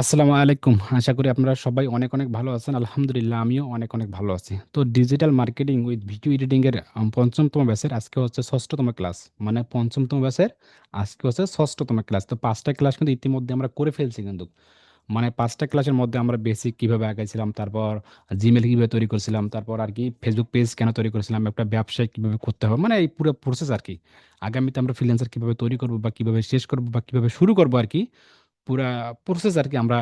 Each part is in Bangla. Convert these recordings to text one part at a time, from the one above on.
আসসালামু আলাইকুম। আশা করি আপনারা সবাই অনেক অনেক ভালো আছেন। আলহামদুলিল্লাহ আমিও অনেক অনেক ভালো আছি। তো digital marketing with video editing এর পঞ্চমতম ব্যাচের আজকে হচ্ছে ষষ্ঠতম ক্লাস। মানে পঞ্চমতম ব্যাচের আজকে হচ্ছে ষষ্ঠতম ক্লাস। তো 5টা ক্লাস কিন্তু ইতিমধ্যে আমরা করে ফেলছি কিন্তু। মানে 5টা ক্লাসের মধ্যে আমরা বেসিক কিভাবে আগাইছিলাম, তারপর জিমেল কিভাবে তৈরি করেছিলাম, তারপর আর কি ফেসবুক পেজ কেন তৈরি করেছিলাম, একটা ব্যবসায় কিভাবে করতে হবে, মানে এই পুরো প্রসেস আর কি। আগামীতে আমরা ফ্রিল্যান্সার কিভাবে তৈরি করব বা কিভাবে শেষ করব বা কিভাবে শুরু করব আর কি, পুরা প্রসেস আর কি আমরা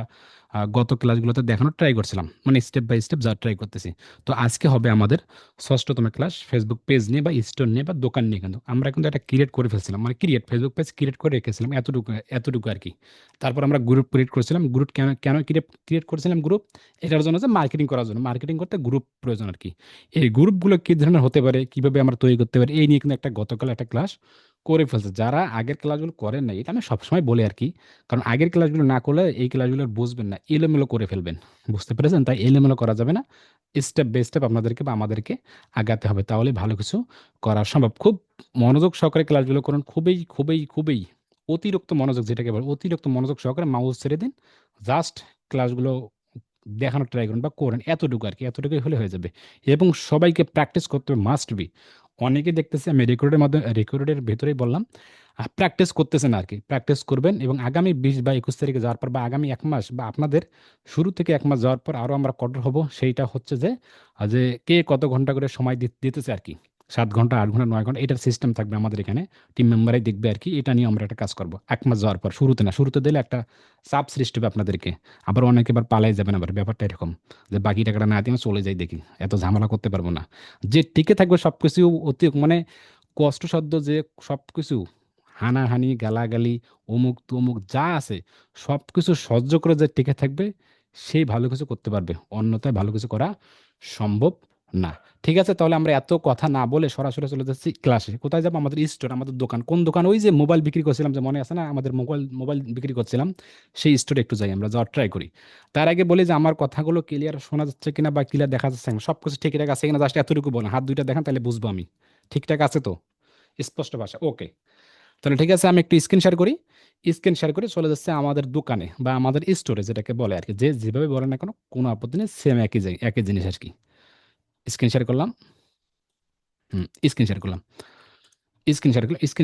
গত ক্লাসগুলোতে দেখানোর ট্রাই করছিলাম, মানে স্টেপ বাই স্টেপ যা ট্রাই করতেছি। তো আজকে হবে আমাদের ষষ্ঠতম ক্লাস ফেসবুক পেজ নিয়ে বা স্টোর নিয়ে বা দোকান নিয়ে। কিন্তু আমরা কিন্তু একটা ক্রিয়েট করে ফেলছিলাম, মানে ফেসবুক পেজ ক্রিয়েট করে রেখেছিলাম, এতটুকু এতটুকু আর কি। তারপর আমরা গ্রুপ ক্রিয়েট করেছিলাম। গ্রুপ কেন কেন ক্রিয়েট ক্রিয়েট করেছিলাম গ্রুপ? এটার জন্য যে মার্কেটিং করার জন্য, মার্কেটিং করতে গ্রুপ প্রয়োজন আর কি। এই গ্রুপগুলো কি ধরনের হতে পারে, কিভাবে আমরা তৈরি করতে পারি, এই নিয়ে কিন্তু একটা গতকাল একটা ক্লাস করে ফেলছে। যারা আগের ক্লাসগুলো করেন না, এটা আমি সবসময় বলি আর কি, কারণ আগের ক্লাসগুলো না করলে এই ক্লাসগুলো আর বুঝবেন না, এলোমেলো করে ফেলবেন। বুঝতে পেরেছেন? তাই এলোমেলো করা যাবে না। স্টেপ বাই স্টেপ আপনাদেরকে বা আমাদেরকে আগাতে হবে, তাহলে ভালো কিছু করা সম্ভব। খুব মনোযোগ সহকারে ক্লাসগুলো করুন, খুবই খুবই খুবই অতিরিক্ত মনোযোগ, যেটাকে বলে অতিরিক্ত মনোযোগ সহকারে মাউস ছেড়ে দিন। জাস্ট ক্লাসগুলো দেখানোর ট্রাই করুন বা করেন, এতটুকু আর কি, এতটুকুই হলে হয়ে যাবে। এবং সবাইকে প্র্যাকটিস করতে হবে, মাস্ট বি। অনেকে দেখতেছি আমি রেকর্ডের ভেতরেই বললাম, প্র্যাকটিস করতেছেন আর কি। প্র্যাকটিস করবেন এবং আগামী 20 বা 21 তারিখে যাওয়ার পর বা আগামী 1 মাস বা আপনাদের শুরু থেকে 1 মাস যাওয়ার পর আরও আমরা কঠোর হব। সেইটা হচ্ছে যে যে কে কত ঘন্টা করে সময় দিতেছে আর কি। 7 ঘন্টা, 8 ঘন্টা, 9 ঘন্টা, এটার সিস্টেম থাকবে আমাদের এখানে। টিম মেম্বারই দেখবে আর কি। এটা নিয়ে আমরা একটা কাজ করবো 1 মাস যাওয়ার পর। শুরুতে না, শুরুতে দিলে একটা চাপ সৃষ্টি হবে আপনাদেরকে। আবার অনেকে আবার পালাই যাবেন, আবার ব্যাপারটা এরকম যে বাকি টাকাটা না দিয়ে আমি চলে যাই, দেখি এত ঝামেলা করতে পারবো না। যে টিকে থাকবে সবকিছু অতি মানে কষ্টসাধ্য, যে সবকিছু হানাহানি গালাগালি অমুক তমুক যা আছে সবকিছু সহ্য করে যে টিকে থাকবে, সেই ভালো কিছু করতে পারবে। অন্যথায় ভালো কিছু করা সম্ভব না। ঠিক আছে, তাহলে আমরা এত কথা না বলে সরাসরি চলে যাচ্ছি ক্লাসে। কোথায় যাবো? আমাদের স্টোর, আমাদের দোকান। কোন দোকান? ওই যে মোবাইল বিক্রি করছিলাম, যে মনে আছে না, আমাদের মোবাইল মোবাইল বিক্রি করছিলাম, সেই স্টোরে একটু যাই, আমরা যাওয়ার ট্রাই করি। তার আগে বলি যে আমার কথাগুলো ক্লিয়ার শোনা যাচ্ছে কিনা বা ক্লিয়ার দেখা যাচ্ছে কিনা, সবকিছু ঠিকঠাক আছে কিনা, জাস্ট এতটুকু বলেন। হাত দুইটা দেখান, তাহলে বুঝবো আমি ঠিকঠাক আছে তো, স্পষ্ট ভাষা। ওকে, তাহলে ঠিক আছে, আমি একটু স্ক্রিন শেয়ার করি। স্ক্রিন শেয়ার করে চলে যাচ্ছে আমাদের দোকানে বা আমাদের স্টোরে, যেটাকে বলে আর কি। যে যেভাবে বলে না কেন, কোনো আপত্তি নেই, সেম একই জিনিস আর কি। স্ক্রিন শেয়ার করলাম। স্ক্রিন শেয়ার করলাম। স্ক্রিন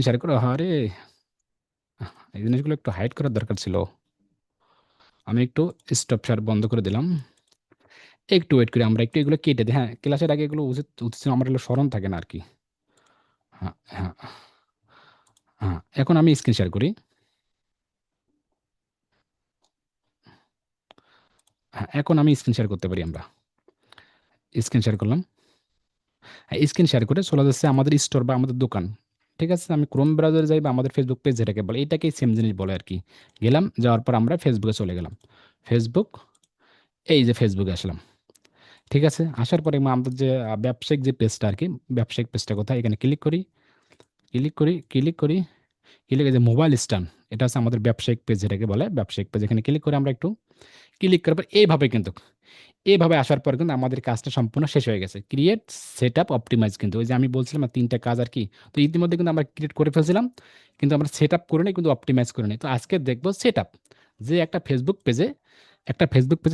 শেয়ার করে, আরে এই জিনিসগুলো একটু হাইড করার দরকার ছিল। আমি একটু স্টপ শেয়ার বন্ধ করে দিলাম। একটু ওয়েট করি, আমরা একটু এগুলো কেটে দিই। হ্যাঁ, ক্লাসের আগে এগুলো উচিত উচিত ছিল, আমার এগুলো স্মরণ থাকে না আর কি। হ্যাঁ, হ্যাঁ, হ্যাঁ, এখন আমি স্ক্রিন শেয়ার করি। হ্যাঁ, এখন আমি স্ক্রিন শেয়ার করতে পারি আমরা। স্ক্রিন শেয়ার করলাম। হ্যাঁ, স্ক্রিন শেয়ার করে চলে যাচ্ছে আমাদের স্টোর বা আমাদের দোকান। ঠিক আছে, আমি ক্রোম ব্রাউজারে যাই বা আমাদের ফেসবুক পেজ যেটাকে বলে, এটাকেই সেম জিনিস বলে আর কি। গেলাম, যাওয়ার পর আমরা ফেসবুকে চলে গেলাম। ফেসবুক, এই যে ফেসবুকে আসলাম। ঠিক আছে, আসার পরে আমাদের যে ব্যবসায়িক যে পেজটা আর কি, ব্যবসায়িক পেজটা কোথায়, এখানে ক্লিক করি। ক্লিক করি, ক্লিক করি, ক্লিক, এই যে মোবাইল স্ট্যান্ড, এটা হচ্ছে আমাদের ব্যবসায়িক পেজ যেটাকে বলে, ব্যবসায়িক পেজ। এখানে ক্লিক করে আমরা একটু ক্লিক করার পর এইভাবে কিন্তু, এভাবে আসার পর কিন্তু আমাদের কাজটা সম্পূর্ণ শেষ হয়ে গেছে। Create, set up, optimise. কিন্তু ওই যে আমি বলছিলাম না 3টা কাজ আর কি। তো ইতিমধ্যে কিন্তু আমরা ক্রিয়েট করে ফেলছিলাম, কিন্তু আমরা সেট আপ করে নিই, কিন্তু অপটিমাইজ করে নিই। তো আজকে দেখবো সেট আপ, যে একটা ফেসবুক পেজে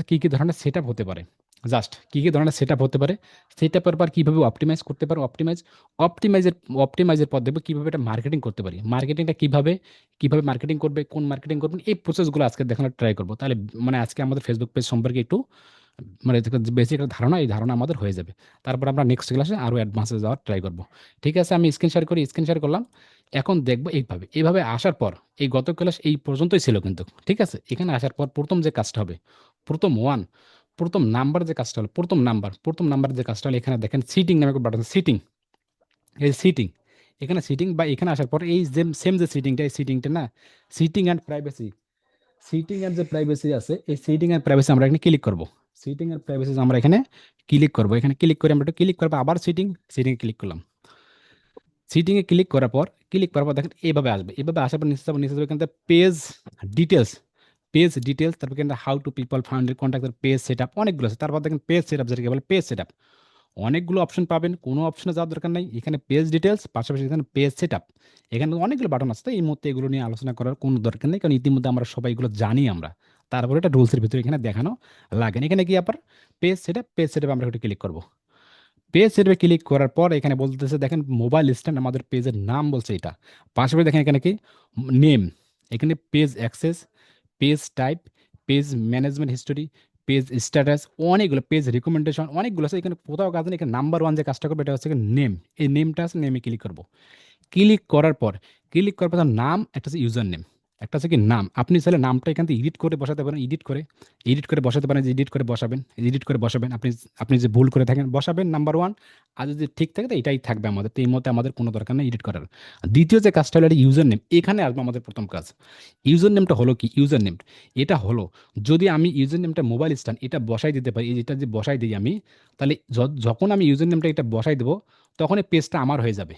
কী কী ধরনের সেট আপ হতে পারে। জাস্ট কী কী ধরনের সেট আপ হতে পারে, সেট আপের পর কীভাবে অপটিমাইজ করতে পারো, অপটিমাইজের অপটিমাইজের পর দেখবো কীভাবে এটা মার্কেটিং করতে পারি। মার্কেটিংটা কীভাবে, কীভাবে মার্কেটিং করবে, কোন মার্কেটিং করবেন, এই প্রসেসগুলো আজকে দেখানোর ট্রাই করবো। তাহলে মানে আজকে আমাদের ফেসবুক পেজ সম্পর্কে একটু মানে বেসিক একটা ধারণা, এই ধারণা আমাদের হয়ে যাবে। তারপর আমরা নেক্সট ক্লাসে আরো অ্যাডভান্সে যাওয়ার ট্রাই করব। ঠিক আছে, আমি স্ক্রিন শেয়ার করি, স্ক্রিন শেয়ার করলাম। এখন দেখবো এইভাবে আসার পর, এই গত ক্লাস এই পর্যন্তই ছিল কিন্তু। ঠিক আছে, এখানে আসার পর প্রথম যে কাজটা হবে, প্রথম ওয়ান, প্রথম নাম্বার যে কাজটা হলো, প্রথম নাম্বার যে কাজটা হলো, এখানে দেখেন সিটিং নামে একটা বাটন, সিটিং। এই সিটিং, এখানে সিটিং বা এখানে আসার পর এই যে সেম যে সিটিংটা, এই সিটিংটা না, সিটিং অ্যান্ড প্রাইভেসি, সিটিং এর যে প্রাইভেসি আছে, এই সিটিং এর প্রাইভেসি আমরা এখানে ক্লিক করব। সিটিং এর প্রাইভেসি আমরা এখানে ক্লিক করব। এখানে ক্লিক করে আমরা একটু ক্লিক করবো, আবার সিটিং এ ক্লিক করলাম। সিটিং এ ক্লিক করার পর দেখেন এইভাবে আসবে। এভাবে আসার পর নিচে যাবে এখান থেকে ডিটেলস পেজ ডিটেলস, তারপর কিন্তু how to people found contact, page set up, অনেকগুলো আছে। তারপর দেখেন পেজ সেট আপ, যেটাকে বলে পেজ সেট আপ। অনেকগুলো অপশন পাবেন, কোনো অপশনে যাওয়ার দরকার নাই। এখানে পেজ ডিটেলস, পাশাপাশি এখানে পেজ সেট আপ। এখানে অনেকগুলো বাটন আছে, তো এই মুহূর্তে এগুলো নিয়ে আলোচনা করার কোনো দরকার নেই, কারণ ইতিমধ্যে আমরা সবাই এগুলো জানি আমরা। তারপরে এটা রুলসের ভিতরে এখানে দেখানো লাগে না। এখানে কি আবার পেজ সেটআপ আমরা একটু ক্লিক করব। পেজ সেটআপে ক্লিক করার পর এখানে বলতেছে দেখেন মোবাইল স্ট্যান্ড, আমাদের পেজের নাম বলছে এটা। পাশাপাশি দেখেন এখানে কি নেম, এখানে page access, page type, page management history, page status, অনেকগুলো পেজ রিকমেন্ডেশন অনেকগুলো আছে। এখানে কোথাও কাজ নেই, এখানে নাম্বার ওয়ান যে কাজটা করবে এটা হচ্ছে নেম। এই নেমটা আছে, নেমে ক্লিক করব। ক্লিক করার পর তার নাম একটা আছে ইউজার নেম, একটা আছে কি নাম। আপনি চাইলে নামটা এখান থেকে এডিট করে বসাতে পারেন, এডিট করে বসাতে পারেন, যে এডিট করে বসাবেন, এডিট করে বসাবেন। আপনি আপনি যে ভুল করে থাকেন বসাবেন নাম্বার ওয়ান। আর যদি ঠিক থাকে তো এটাই থাকবে আমাদের, তো এই মতে আমাদের কোনো দরকার নেই এডিট করার। দ্বিতীয় যে কাজটা হলো এটা ইউজার নেম। এখানে আসবে আমাদের প্রথম কাজ। ইউজার নেমটা হলো কি, ইউজার নেম এটা হলো, যদি আমি ইউজার নেমটা মোবাইল স্ট্যান্ড এটা বসাই দিতে পারি, এই যেটা যে বসাই দিই আমি, তাহলে যখন আমি ইউজার নেমটা এটা বসাই দেবো তখন এই পেজটা আমার হয়ে যাবে।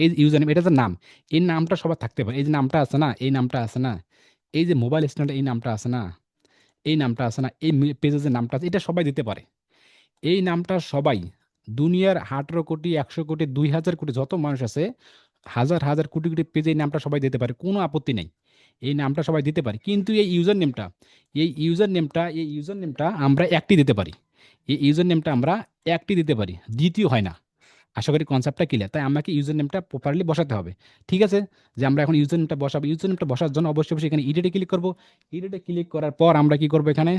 এই ইউজার নেম এটা যে নাম, এই নামটা সবার থাকতে পারে। এই যে নামটা আছে না, এই নামটা আছে না, এই যে মোবাইল স্ট্যান্ডে এই নামটা আছে না, এই নামটা আছে না, এই পেজে যে নামটা আছে এটা সবাই দিতে পারে। এই নামটা সবাই, দুনিয়ার 18 কোটি, 100 কোটি, 2000 কোটি যত মানুষ আছে, হাজার হাজার কোটি কোটি পেজে এই নামটা সবাই দিতে পারে, কোনো আপত্তি নেই। এই নামটা সবাই দিতে পারে, কিন্তু এই ইউজার নেমটা আমরা একটি দিতে পারি। এই ইউজার নেমটা আমরা একটি দিতে পারি, দ্বিতীয় হয় না। আশা করি কনসেপ্টটা ক্লিয়ার। তাই আমাকে ইউজার নেমটা প্রপারলি বসাতে হবে। ঠিক আছে, যে আমরা এখন ইউজার নেমটা বসাবো। ইউজার নেমটা বসার জন্য অবশ্যই অবশ্যই এখানে এডিটে ক্লিক করব। এডিটে ক্লিক করার পর আমরা কি করবো এখানে,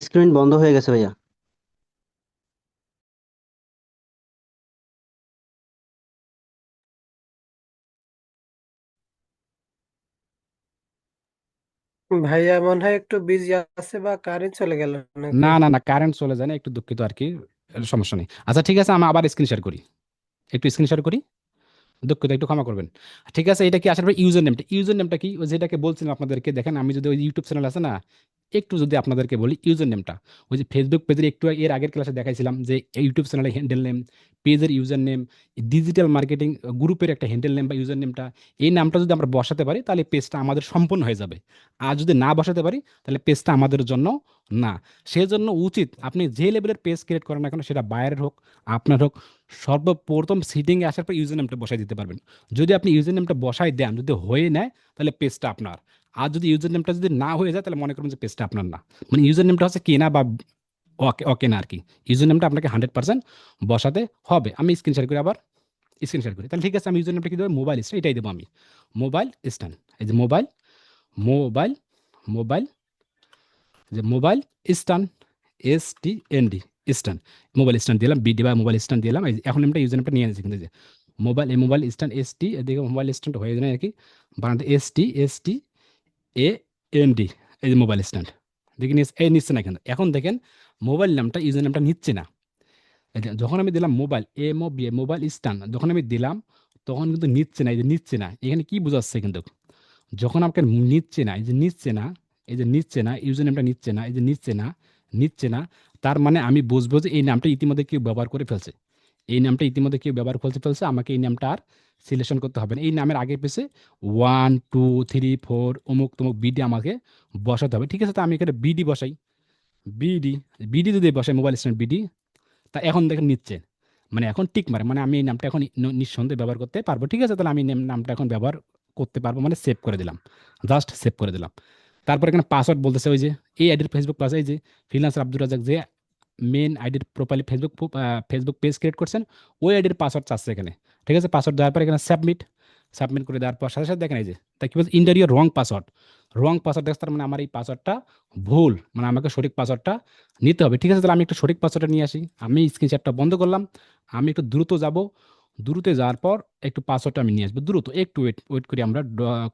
স্ক্রিন বন্ধ হয়ে গেছে ভাইয়া। ভাইয়া মনে হয় একটু বিজি আছে বা কারেন্ট চলে গেল নাকি? না না না, কারেন্ট চলে যায় না, একটু দুঃখিত আর কি। সমস্যা নেই। আচ্ছা ঠিক আছে, আমি আবার স্ক্রিন শেয়ার করি, একটু স্ক্রিন শেয়ার করি। দুঃখিত, একটু ক্ষমা করবেন। ঠিক আছে, এটা কি আসার পর ইউজার নেমটা কি, ওই যেটাকে বলছিলাম আপনাদেরকে, দেখেন আমি যদি ওই ইউটিউব চ্যানেল আছে না, একটু যদি আপনাদেরকে বলি ইউজার নেমটা, ওই যে ফেসবুক পেজের একটু এর আগের ক্লাসে দেখাইছিলাম যে ইউটিউব চ্যানেলের হ্যান্ডেল নেম, পেজের ইউজার নেম, ডিজিটাল মার্কেটিং গ্রুপের একটা হ্যান্ডেল নেম বা ইউজার নেমটা, এই নামটা যদি আমরা বসাতে পারি তাহলে পেজটা আমাদের সম্পূর্ণ হয়ে যাবে। আর যদি না বসাতে পারি তাহলে পেজটা আমাদের জন্য না। সেজন্য উচিত আপনি যে লেভেলের পেজ ক্রিয়েট করেন না কেন, সেটা বাইরের হোক আপনার হোক, সর্বপ্রথম সিটিংয়ে আসার পর ইউজার নেমটা বসাই দিতে পারবেন। যদি আপনি ইউজার নেমটা বসাই দেন, যদি হয়ে নেয় তাহলে পেজটা আপনার। আর যদি ইউজার নেমটা যদি না হয়ে যায় তাহলে মনে করুন যে পেজটা আপনার না। মানে ইউজার নেমটা হচ্ছে কেনা বা ওকে ওকে না আর কি। ইউজার নেমটা আপনাকে 100% বসাতে হবে। আমি স্ক্রিন শেয়ার করি, আবার স্ক্রিন শেয়ার করি। তাহলে ঠিক আছে, আমি ইউজার নেমটা কি দেবো, মোবাইল স্ট্যান্ড এটাই দেবো আমি। মোবাইল স্ট্যান্ড, এই যে মোবাইল, মোবাইল, মোবাইল, যে mobile stand, STND, stand. Mobile stand দিলাম, বিডি বা মোবাইল স্ট্যান্ড দিলাম। এই যে এখন নেমটা ইউজার নেমটা নিয়ে নিয়েছি কিন্তু, যে মোবাইল, এই মোবাইল স্ট্যান্ড এদিকে মোবাইল স্ট্যান্ড হয়ে যায় আর কি, বানাতে STAND, এই যে মোবাইল স্ট্যান্ড। দেখি এই নিচ্ছে না, কিন্তু এখন দেখেন মোবাইল নামটা ইউজার নামটা নিচ্ছে না। এই যে যখন আমি দিলাম মোবাইল, মোবাইল স্ট্যান্ড যখন আমি দিলাম, তখন কিন্তু নিচ্ছে না। এই যে নিচ্ছে না, এখানে কি বোঝাচ্ছে কিন্তু, যখন আপনার নিচ্ছে না, এই যে নিচ্ছে না, এই যে নিচ্ছে না, ইউজার নেমটা নিচ্ছে না, এই যে নিচ্ছে না, নিচ্ছে না, তার মানে আমি বুঝবো যে এই নামটা ইতিমধ্যে কেউ ব্যবহার করে ফেলছে। এই নামটা ইতিমধ্যে কেউ ব্যবহার করতে ফেলছে, আমাকে এই নামটা আর সিলেকশন করতে হবে না। এই নামের আগে পিছে 1 2 3 4 অমুক তমুক বিডি আমাকে বসাতে হবে। ঠিক আছে, তো আমি এখানে বিডি বসাই, বিডি, বিডি যদি বসাই মোবাইল স্ট্যান্ড বিডি, তা এখন দেখেন নিচ্ছে, মানে এখন টিক মারে, মানে আমি এই নামটা এখন নিঃসন্দেহে ব্যবহার করতে পারবো। ঠিক আছে, তাহলে আমি নামটা এখন ব্যবহার করতে পারবো, মানে সেভ করে দিলাম, জাস্ট সেভ করে দিলাম। তারপর এখানে পাসওয়ার্ড বলতেছে, ওই যে এই আইডির ফেসবুক পাস, এই যে ফ্রিল্যান্সার আব্দুর রাজাক যে মেন আইডির প্রোফাইলে ফেসবুক পেজ ক্রিয়েট করছেন, ওই আইডির পাসওয়ার্ড চাচ্ছে এখানে। ঠিক আছে, পাসওয়ার্ড দেওয়ার পর এখানে সাবমিট, সাবমিট করে দেওয়ার পর সাথে সাথে দেখেন এই যে তাই কি বলছে, ইন্টারিয়র রং পাসওয়ার্ড, রং পাসওয়ার্ড দেখছে, তার মানে আমার এই পাসওয়ার্ডটা ভুল, মানে আমাকে সঠিক পাসওয়ার্ডটা নিতে হবে। ঠিক আছে, তাহলে আমি একটু সঠিক পাসওয়ার্ডটা নিয়ে আসি। আমি স্ক্রিনশটটা বন্ধ করলাম, আমি একটু দ্রুত যাব, দ্রুত যাওয়ার পর একটু পাসওয়ার্ডটা আমি নিয়ে আসবো দ্রুত, একটু ওয়েট ওয়েট করি আমরা।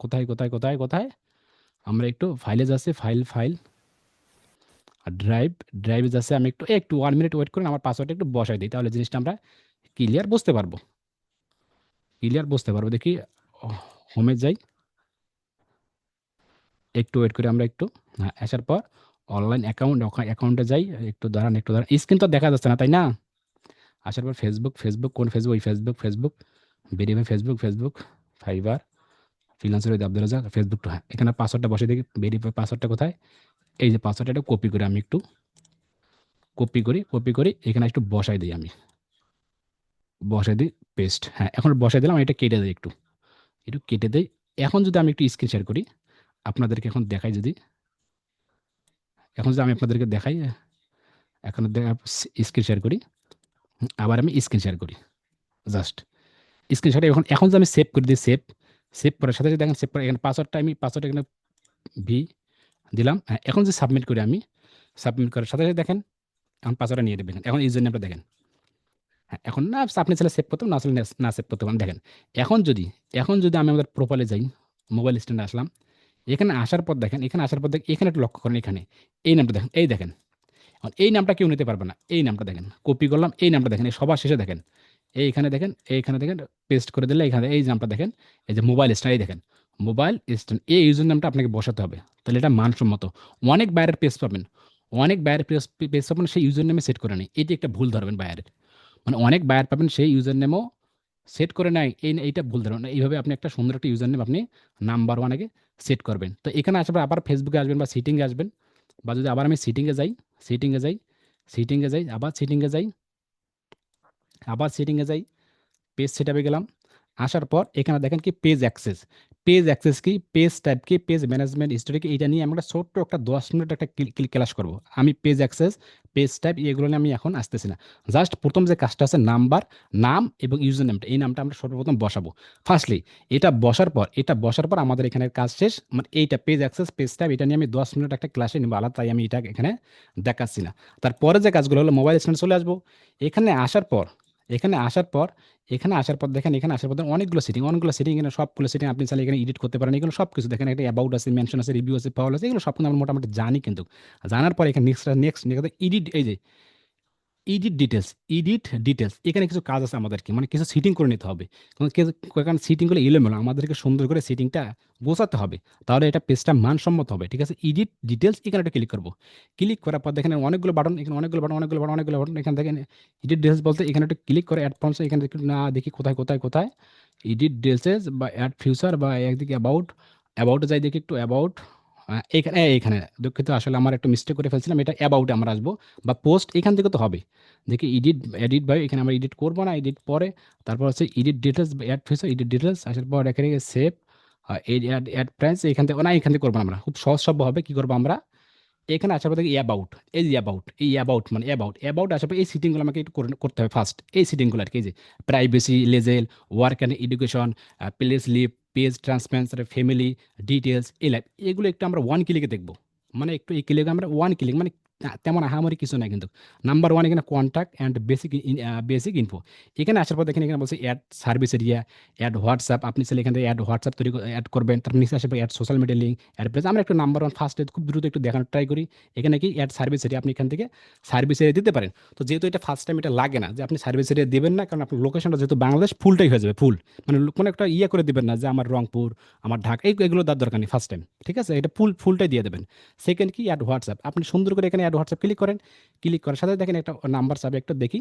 কোথায় কোথায় কোথায় কোথায়, আমরা একটু ফাইলে যাচ্ছি, ফাইল ফাইল, আর ড্রাইভে যাচ্ছে। আমি একটু একটু 1 মিনিট ওয়েট করে আমার পাসওয়ার্ডটা একটু বসাই দিই, তাহলে জিনিসটা আমরা ক্লিয়ার বুঝতে পারবো, ক্লিয়ার বুঝতে পারবো। দেখি হোমে যাই, একটু ওয়েট করি আমরা একটু। হ্যাঁ, আসার পর অনলাইন অ্যাকাউন্টে যাই, একটু দাঁড়ান একটু দাঁড়ান, স্ক্রিন তো দেখা যাচ্ছে না তাই না। আসার পর ফেসবুক, কোন ফেসবুক, ওই ফেসবুক, বেরিয়ে Facebook, Fiverr, freelancer with Abdul Razzak Facebook to, হ্যাঁ এখানে পাসওয়ার্ডটা বসে দেখি, ভেরিফাই পাসওয়ার্ডটা কোথায়, এই যে পাসওয়ার্ডটা এটা কপি করে আমি একটু কপি করি এখানে একটু বসাই দিই, আমি বসাই দিই পেস্ট, হ্যাঁ এখন বসাই দিলাম, এটা কেটে দিই একটু, কেটে দেই। এখন যদি আমি একটু স্ক্রিন শেয়ার করি আপনাদেরকে, এখন দেখাই যদি, এখন যদি আমি আপনাদেরকে দেখাই, এখন স্ক্রিন শেয়ার করি, আবার আমি স্ক্রিন শেয়ার করি, জাস্ট স্ক্রিন শেয়ার, এখন এখন যদি আমি সেভ করে দিই, সেভ করার সাথে সাথে দেখেন, সেভ করে এখানে পাসওয়ার্ডটা, আমি পাসওয়ার্ড এখানে ভি দিলাম, হ্যাঁ এখন যে সাবমিট করি আমি, সাবমিট করার সাথে সাথে দেখেন এখন পাসওয়ার্ডটা নিয়ে নেবেন, এখন ইউজার নেমটা দেখেন, হ্যাঁ এখন না আপনি চাইলে সেভ করতে পারেন, না আসলে না সেভ করতে পারেন, দেখেন এখন যদি, আমি আমাদের প্রোফাইলে যাই, মোবাইল স্ট্যান্ডে আসলাম, এখানে আসার পর দেখেন, এখানে একটু লক্ষ্য করেন, এখানে এই নামটা দেখেন, এই দেখেন, এখন এই নামটা কেউ নিতে পারবে না, এই নামটা দেখেন, কপি করলাম, এই নামটা দেখেন, এই সবার শেষে দেখেন, এইখানে দেখেন, এইখানে দেখেন, পেস্ট করে দিলে এখানে এই নামটা দেখেন, এই যে মোবাইল স্ট্যান্ড, এই দেখেন মোবাইল স্ট্যান্ড, এই ইউজার নামটা আপনাকে বসাতে হবে, তাহলে এটা মানসম্মত। অনেক বাইরের পেজ পাবেন, পেজ পাবেন সেই ইউজার নেমে সেট করে নেই, এটি একটা ভুল ধরবেন বাইরের, মানে অনেক বায়ার পাবেন সেই ইউজার নেমও সেট করে নেয়, এইটা ভুল ধরবেন না, এইভাবে আপনি একটা সুন্দর একটা ইউজার নেম আপনি নাম্বার ওয়ান আগে সেট করবেন। তো এখানে আসার পর আবার ফেসবুকে আসবেন বা সিটিংয়ে আসবেন, বা যদি আবার আমি সিটিংয়ে যাই, সিটিংয়ে যাই সিটিংয়ে যাই আবার সিটিংয়ে যাই, আবার সিটিংয়ে যাই, পেজ সেটআপে গেলাম, আসার পর এখানে দেখেন কি পেজ অ্যাক্সেস কি, পেজ টাইপ কি, পেজ ম্যানেজমেন্ট হিস্টোরি কি, এটা নিয়ে আমরা ছোট্ট একটা 10 মিনিট একটা ক্লাস করব। আমি পেজ অ্যাক্সেস, পেজ টাইপ এগুলো নিয়ে আমি এখন আসতেছি না, জাস্ট প্রথম যে কাজটা আছে নাম এবং ইউজার নেমটা, এই নামটা আমরা সর্বপ্রথম বসাবো। ফার্স্টলি এটা বসার পর আমাদের এখানে কাজ শেষ, মানে এইটা পেজ অ্যাক্সেস, পেজ টাইপ, এটা নিয়ে আমি 10 মিনিট একটা ক্লাসে নিবো আলাদা, তাই আমি এটা এখানে দেখাচ্ছি না। তারপরে যে কাজগুলো হলো, মোবাইল স্ট্যান্ড চলে আসবো, এখানে আসার পর এখানে আসার পর দেখেন, এখানে আসার পর দেখেন অনেকগুলো সেটিং, এখানে সবগুলো সেটিং আপনি চাইলে এখানে এডিট করতে পারেন, এগুলো সব কিছু দেখেন, একটা অ্যাবাউট আছে, মেনশন আছে, রিভিউ আছে, পাওয়ার আছে, এগুলো সব কিন্তু আমরা মোটামুটি জানি, কিন্তু জানার পর এখানে নেক্সট এডিট, এই যে এডিট ডিটেলস এখানে কিছু কাজ আছে আমাদেরকে, মানে কিছু সিটিং করে নিতে হবে, কারণ সিটিংগুলো এলোমেলো, আমাদেরকে সুন্দর করে সিটিংটা গোছাতে হবে, তাহলে এটা পেজটা মানসম্মত হবে, ঠিক আছে। এডিট ডিটেলস এখানে একটা ক্লিক করবো, ক্লিক করার পর দেখেন অনেকগুলো বাটন, এখানে অনেকগুলো বাটন, এখানে দেখেন এডিট ডিটেলস বলতে এখানে একটু ক্লিক করে অ্যাড ফর্মস, এখানে একটু না দেখি কোথায় এডিট ডিটেলস বা অ্যাড ফিউচার, বা একদিকে অ্যাবাউটে যাই দেখি একটু অ্যাবাউট, এইখানে দুঃখিত, আসলে আমার একটু মিস্টেক করে ফেলছিলাম, এটা অ্যাবাউটে আমরা আসবো, বা পোস্ট এখান থেকে তো হবে, দেখি এডিট ভাই, এখানে আমরা এডিট করবো না, এডিট পরে, তারপর হচ্ছে এডিট ডিটেলস বা অ্যাড ফিচার, এডিট ডিটেলস আসার পর এখানে সেভ, অ্যাড প্রাইস এখান থেকে, না এখান থেকে করবো না, আমরা খুব সহজসভ্য হবে, কি করবো আমরা, এখানে আসার পর দেখি অ্যাবাউট, এই যে অ্যাবাউট মানে অ্যাবাউট আসার পর এই সিটিংগুলো আমাকে একটু করতে হবে ফার্স্ট, এই সিটিংগুলো আর কি, এই যে privacy, legal, work and education, place live, page transparency, family details, এই লাইফ, এগুলো একটু আমরা ওয়ান ক্লিকে দেখবো, মানে একটু এই ক্লিকে আমরা ওয়ান ক্লিক, মানে তেমন আহামরি কিছু নাই কিন্তু। নাম্বার ওয়ান এখানে কন্ট্যাক্ট অ্যান্ড বেসিক ইনফো, এখানে আসার পর দেখেন এখানে বলছে add service area, add WhatsApp, আপনি চাইলে এখান থেকে অ্যাড হোয়াটসঅ্যাপ অ্যাড করবেন, তারপর নিচে আসবে add social media link, add place, আমরা একটু নাম্বার ওয়ান ফার্স্টে খুব দ্রুত একটু দেখানোর ট্রাই করি, এখানে কি অ্যাড সার্ভিস এরিয়া, আপনি এখান থেকে সার্ভিস এরিয়া দিতে পারেন। তো যেহেতু এটা ফার্স্ট টাইম, এটা লাগে না যে আপনি সার্ভিস এরিয়া দেবেন না, কারণ আপনার লোকেশনটা যেহেতু বাংলাদেশ, ফুলটাই হয়ে যাবে, ফুল, মানে কোনো একটা ইয়ে করে দেবেন না যে আমার রংপুর, আমার ঢাকা, এগুলো দেওয়ার দরকার নেই ফার্স্ট টাইম, ঠিক আছে, এটা ফুলটাই দিয়ে দেবেন। সেকেন্ড কি অ্যাড হোয়াটসঅ্যাপ, আপনি সুন্দর করে এখানে অ্যাড হোয়াটসঅ্যাপ ক্লিক করেন, ক্লিক করার সাথে দেখেন একটা নাম্বার চাবে, একটা দেখি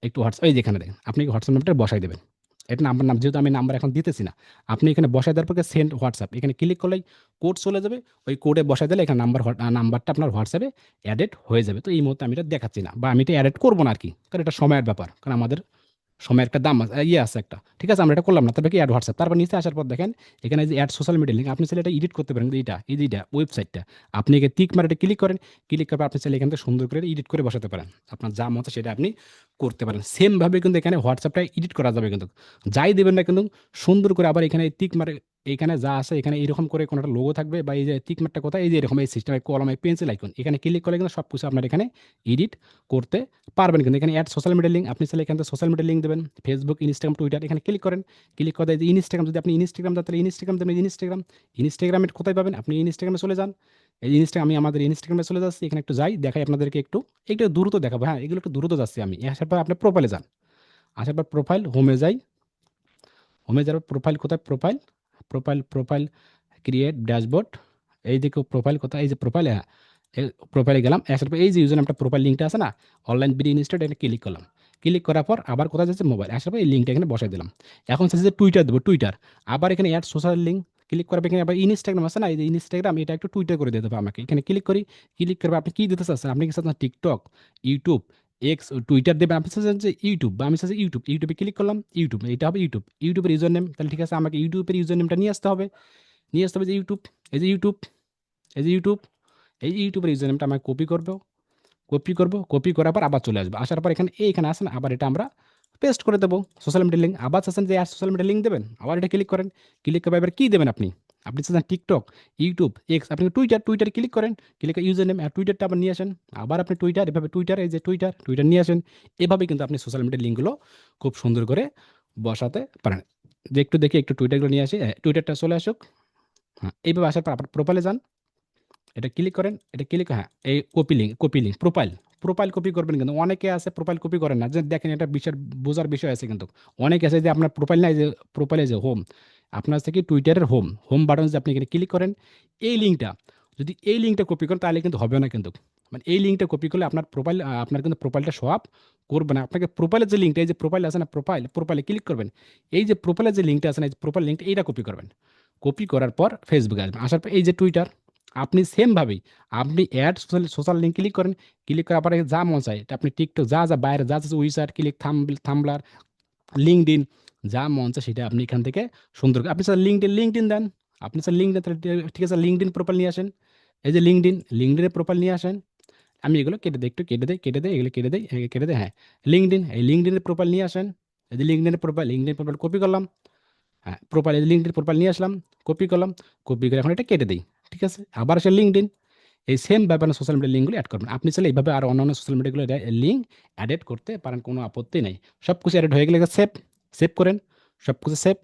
একটু হোয়াটসঅ্যাপ, এই যেখানে দেখেন আপনি হোয়াটসঅ্যাপ নাম্বারটা বসাই দেবেন, এটা নাম যেহেতু আমি নাম্বার এখন দিতেছি না, আপনি এখানে বসাই দেওয়ার পরে সেন্ড হোয়াটসঅ্যাপ, এখানে ক্লিক করলেই কোড চলে যাবে, ওই কোডে বসাই দিলে এখানে নাম্বারটা আপনার হোয়াটসঅ্যাপে অ্যাডেড হয়ে যাবে। তো এই মুহূর্তে আমি এটা দেখাচ্ছি না, বা আমি এটা অ্যাড করবো না আর কি, কারণ এটা সময়ের ব্যাপার, কারণ আমাদের সময়ের একটা দাম ইয়ে আছে একটা, ঠিক আছে, আমরা এটা করলাম না, তারপরে কি অ্যাড হোয়াটসঅ্যাপ, তারপর নিচে আসার পর দেখেন এখানে যে অ্যাড সোশ্যাল মিডিয়া লিঙ্ক, আপনি চাইলে এটা এডিট করতে পারেন, এই যে ওয়েবসাইটটা, আপনি এখানে টিক মারে এটা ক্লিক করেন, ক্লিক করার পর আপনি চাইলে এখান থেকে সুন্দর করে এডিট করে বসাতে পারেন, আপনার যা মতো সেটা আপনি করতে পারেন। সেমভাবে কিন্তু এখানে হোয়াটসঅ্যাপটা এডিট করা যাবে, কিন্তু যাই দেবেন না কিন্তু সুন্দর করে, আবার এখানে টিক মারে, এখানে যা আছে এখানে এরকম করে কোনো একটা লোগো থাকবে, বা এই যে টিক মারটা কোথায়, এই যে এরকম এই সিস্টেমে কলমে পেন্সিল আইকন, এখানে ক্লিক করলে কিন্তু সব কিছু আপনার এখানে এডিট করতে পারবেন। কিন্তু এখানে অ্যাড সোশ্যাল মিডিয়া লিঙ্ক, আপনি চাইলে এখান থেকে সোশ্যাল মিডিয়া লিঙ্ক দেবেন, ফেসবুক, ইনস্টাগ্রাম, টুইটার, এখানে ক্লিক করেন, ক্লিক করে যে ইনস্টাগ্রাম, যদি আপনি ইনস্টাগ্রাম দেন তাহলে ইনস্টাগ্রাম দেবেন, ইনস্টাগ্রামের কোথায় পাবেন, আপনি ইনস্টাগ্রামে চলে যান, এই ইনস্টাগ্রাম, আমি আমাদের ইনস্টাগ্রামে চলে যাচ্ছি, এখানে একটু যাই দেখাই আপনাদেরকে, একটু একটু দ্রুত দেখাবো, হ্যাঁ এগুলো একটু দ্রুত যাচ্ছি আমি, আসার পর আপনি প্রোফাইলে যান, আসার পর প্রোফাইল হোমে যাই, হোমে যাওয়ার প্রোফাইল কোথায়, প্রোফাইল ক্রিয়েট ড্যাশবোর্ড, এই দিকে প্রোফাইল কোথায়, এই যে প্রোফাইলে, হ্যাঁ প্রোফাইলে গেলাম, আসার পর এই যে ইউজার নামটা প্রোফাইল লিঙ্কটা আছে না, অনলাইন বিডি ইনস্টেড, এটা ক্লিক করলাম, ক্লিক করার পর আবার কোথায় যাচ্ছে মোবাইল, আসার পর এই লিঙ্কটা এখানে বসাই দিলাম। এখন চাইছে যে টুইটার দেবো, টুইটার, আবার এখানে অ্যাড সোশ্যাল লিঙ্ক, ক্লিক করার পর এখানে আবার ইনস্টাগ্রাম আছে না, এই যে ইনস্টাগ্রাম, এটা একটু টুইটার করে দিতে হবে আমাকে। এখানে ক্লিক করি, ক্লিক করবে আপনি কি দিতে চাচ্ছেন, আপনি কি চাচ্ছেন টিকটক, ইউটিউব, এক্স, টুইটার দেবেন, আপনি চাচ্ছেন যে ইউটিউব, বা আমি চাচ্ছি ইউটিউব, ইউটিউবে ক্লিক করলাম, ইউটিউব, এটা হবে ইউটিউব, ইউটিউবের ইউজার নেম। তাহলে ঠিক আছে, আমাকে ইউটিউবের ইউজার নেমটা নিয়ে আসতে হবে, নিয়ে আসতে হবে যে ইউটিউব, এই যে ইউটিউব, এই যে ইউটিউব, এই ইউটিউবের ইউজার নেমটা আমাকে কপি করবো, কপি করব, কপি করার পর আবার চলে আসবে, আসার পর এখানে এইখানে আসেন, আবার এটা আমরা পেস্ট করে দেবো সোশ্যাল মিডিয়া লিঙ্ক। আবার চাচ্ছেন যে আর সোশ্যাল মিডিয়া লিঙ্ক দেবেন, আবার এটা ক্লিক করেন, ক্লিক করে এবার কী দেবেন আপনি, আপনি চাচ্ছেন টিকটক, ইউটিউব, এক্স, আপনি টুইটার, টুইটারে ক্লিক করেন, ক্লিক করে ইউজার নেম আর টুইটারটা আবার নিয়ে আসেন, আবার আপনি টুইটার, এভাবে টুইটার, এই যে টুইটার, টুইটার নিয়ে আসেন। এভাবে কিন্তু আপনি সোশ্যাল মিডিয়া লিঙ্কগুলো খুব সুন্দর করে বসাতে পারেন। যে একটু দেখি, একটু টুইটারগুলো নিয়ে আসি, টুইটারটা চলে আসুক। হ্যাঁ, এইভাবে আসার পর আপনার প্রোফাইলে যান, এটা ক্লিক করেন, এটা ক্লিক, হ্যাঁ, এই copy link, profile, profile copy করবেন। কিন্তু অনেকে আছে প্রোফাইল কপি করেন না, যে দেখেন এটা বিশাল বোঝার বিষয় আছে কিন্তু। অনেকে আছে যে আপনার প্রোফাইল নাই, যে প্রোফাইলে যে হোম, আপনার থেকে টুইটারের হোম, হোম বাটন যে আপনি এখানে ক্লিক করেন, এই লিঙ্কটা, যদি এই লিঙ্কটা কপি করেন তাহলে কিন্তু হবে না কিন্তু। মানে এই লিঙ্কটা কপি করলে আপনার প্রোফাইল, আপনার কিন্তু প্রোফাইলটা শো আপ করবে না। আপনাকে প্রোফাইলের যে লিঙ্কটা, এই যে প্রোফাইল আছে না, প্রোফাইল, প্রোফাইলে ক্লিক করবেন, এই যে প্রোফাইলের যে লিঙ্কটা আছে না, এই যে প্রোফাইল লিঙ্কটা, এইটা কপি করবেন। কপি করার পর ফেসবুকে আসবেন, আসার পর এই যে টুইটার, আপনি সেমভাবেই আপনি add social social link click করেন, ক্লিক করার পরে যা মন চায় এটা আপনি টিকটক, যা যা বাইরে যা যা উইসার ক্লিক, থাম্বলার, লিঙ্কডইন, যা মন চায় সেটা আপনি এখান থেকে সুন্দর করে, আপনি স্যার লিঙ্কডইন দেন, আপনি স্যার লিঙ্কডইন, ঠিক আছে, লিঙ্কডইন প্রোফাইল নিয়ে আসেন, এই যে লিঙ্কডইনের প্রোফাইল নিয়ে আসেন। আমি এগুলো কেটে দিই, একটু কেটে দেই, এগুলো কেটে দেয়, হ্যাঁ, এই লিঙ্কডইনের প্রোফাইল নিয়ে আসেন, এই যে লিঙ্কডইনের প্রোফাইল কপি করলাম, হ্যাঁ, প্রোফাইল, লিঙ্কডইন প্রোফাইল নিয়ে আসলাম, কপি করলাম, কপি করে এখন এটা কেটে দিই, ঠিক আছে। আবার আসে লিঙ্কডইন, এই সেম ব্যাপারে সোশ্যাল মিডিয়া লিঙ্কগুলো অ্যাড করবেন। আপনি চাইলে এইভাবে আর অন্যান্য সোশ্যাল মিডিয়াগুলো লিঙ্ক অ্যাড করতে পারেন, কোনো আপত্তি নেই। সব কিছু অ্যাড হয়ে গেলে সেভ, সেভ করেন, সব কিছু সেভ,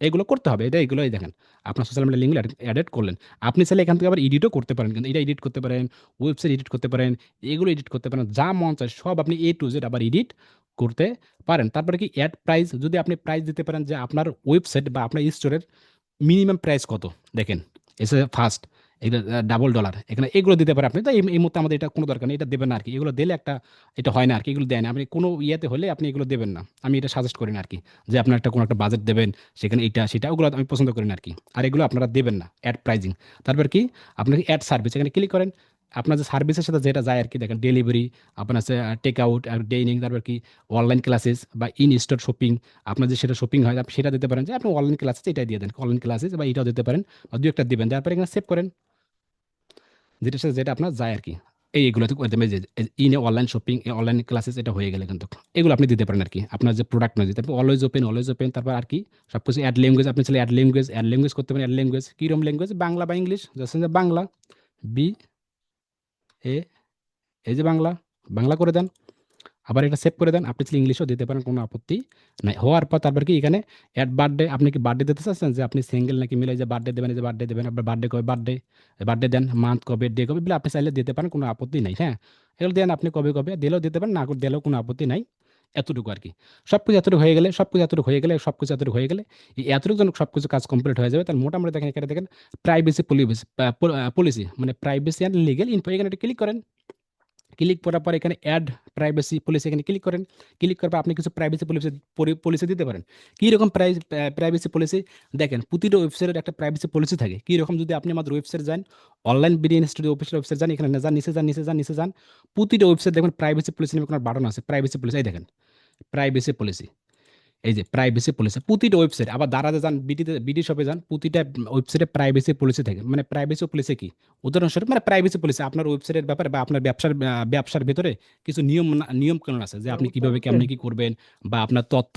এগুলো করতে হবে, এটা এগুলোই দেখেন আপনার সোশ্যাল মিডিয়া লিঙ্কগুলো অ্যাড করলেন। আপনি চাইলে এখান থেকে আবার এডিটও করতে পারেন, কিন্তু এটা এডিট করতে পারেন, ওয়েবসাইট এডিট করতে পারেন, এগুলো এডিট করতে পারেন, যা মন চায় সব আপনি এ টু জেড আবার এডিট করতে পারেন। তারপরে কি অ্যাড প্রাইস, যদি আপনি প্রাইস দিতে পারেন যে আপনার ওয়েবসাইট বা আপনার স্টোরের মিনিমাম প্রাইস কত, দেখেন এসে ফার্স্ট, এটা $1 এখানে এগুলো দিতে পারে আপনি। তো এই মুহূর্তে আমাদের এটা কোনো দরকার নেই, এটা দেবেন না আর কি, এগুলো দিলে একটা, এটা হয় না আর কি, এগুলো দেন আপনি কোনো ইয়েতে হলে আপনি এগুলো দেবেন না, আমি এটা সাজেস্ট করি না আর কি, যে আপনার একটা কোনো একটা বাজেট দেবেন সেখানে এটা সেটা, ওগুলো আমি পছন্দ করি না আর কি। আর এগুলো আপনারা দেবেন না, অ্যাড প্রাইজিং। তারপর কি, আপনাকে অ্যাড সার্ভিস, এখানে ক্লিক করেন, আপনার যে সার্ভিসের সাথে যেটা যায় আর কি, দেখেন ডেলিভারি, আপনার আছে টেক আউট আর ডেইনিং, তারপর কি অনলাইন ক্লাসেস বা ইন স্টোর শপিং, আপনার যে সেটা শপিং হয় আপনি সেটা দিতে পারেন, যে আপনি অনলাইন ক্লাসেস এটাই দিয়ে দেন, অনলাইন ক্লাসেস বা এটাও দিতে পারেন, বা দু একটা দিবেন, তারপরে এখানে সেভ করেন, যেটার সাথে যেটা আপনার যায় আর কি। এইগুলোতে করে দেবেন, যে in online shopping, online classes, এটা হয়ে গেলে কিন্তু এগুলো আপনি দিতে পারেন আর কি, আপনার যে প্রোডাক্ট অনুযায়ী। তারপর অলওয়েজ ওপেন, তারপর আর কি সব কিছু অ্যাড ল্যাঙ্গুয়েজ, আপনি চাইলে অ্যাড ল্যাঙ্গুয়েজ করতে পারেন, অ্যাড ল্যাঙ্গুয়েজ কীরকম ল্যাঙ্গুয়েজ, বাংলা বা ইংলিশ, জাস্ট যে বাংলা, বি এ, এই যে বাংলা, বাংলা করে দেন, আবার এটা সেভ করে দেন। আপনি চাইলে ইংলিশও দিতে পারেন, কোনো আপত্তি নাই। হওয়ার পর তারপর কি এখানে অ্যাড বার্থডে, আপনি কি বার্থডে দিতে চাচ্ছেন, যে আপনি সিঙ্গেল নাকি মিলে, যে বার্থডে দেবেন, এই যে বার্থডে দেবেন, আপনার বার্থডে কবে, বার্থডে দেন, মান্থ কবে, ডে কবে, বলে আপনি চাইলে দিতে পারেন, কোনো আপত্তি নাই, হ্যাঁ। এগুলো দেন আপনি কবে কবে দিলেও দিতে পারেন, না দিলেও কোনো আপত্তি নাই। এতটুকু আর কি। সব কিছু এতটুকু হয়ে গেলে এই এতটুকু যখন সব কিছু কাজ কমপ্লিট হয়ে যাবে, তাহলে মোটামুটি দেখেন এখানে দেখেন প্রাইভেসি পলিসি, মানে প্রাইভেসি অ্যান্ড লিগেল ইনফো, এখানে একটা ক্লিক করেন, ক্লিক করার পর এখানে অ্যাড প্রাইভেসি পলিসি, এখানে ক্লিক করেন, ক্লিক করার পর আপনি কিছু প্রাইভেসি পলিসি পলিসি দিতে পারেন। কীরকম প্রাইভেসি পলিসি, দেখেন প্রতিটা ওয়েবসাইটের একটা প্রাইভেসি পলিসি থাকে। কীরকম, যদি আপনি আমাদের ওয়েবসাইট যান, online BD institute official website যান, এখানে যান, নিচে যান, প্রতিটা ওয়েবসাইট দেখবেন প্রাইভেসি পলিসি নামে কোনো বাটন আছে, প্রাইভেসি পলিসি, এই দেখেন প্রাইভেসি পলিসি, এই যে প্রাইভেসি পলিসি, প্রতিটা ওয়েবসাইট, আবার দারাজে যান, বিডি শপে যান, প্রতিটা ওয়েবসাইটে প্রাইভেসি পলিসি থাকে। মানে প্রাইভেসি পলিসি কি, উদাহরণস্বরূপ মানে প্রাইভেসি পলিসি আপনার ওয়েবসাইটের ব্যাপারে বা আপনার ব্যবসার ভিতরে কিছু নিয়ম কানুন আছে, যে আপনি কিভাবে কেমনি কি করবেন, বা আপনার তথ্য,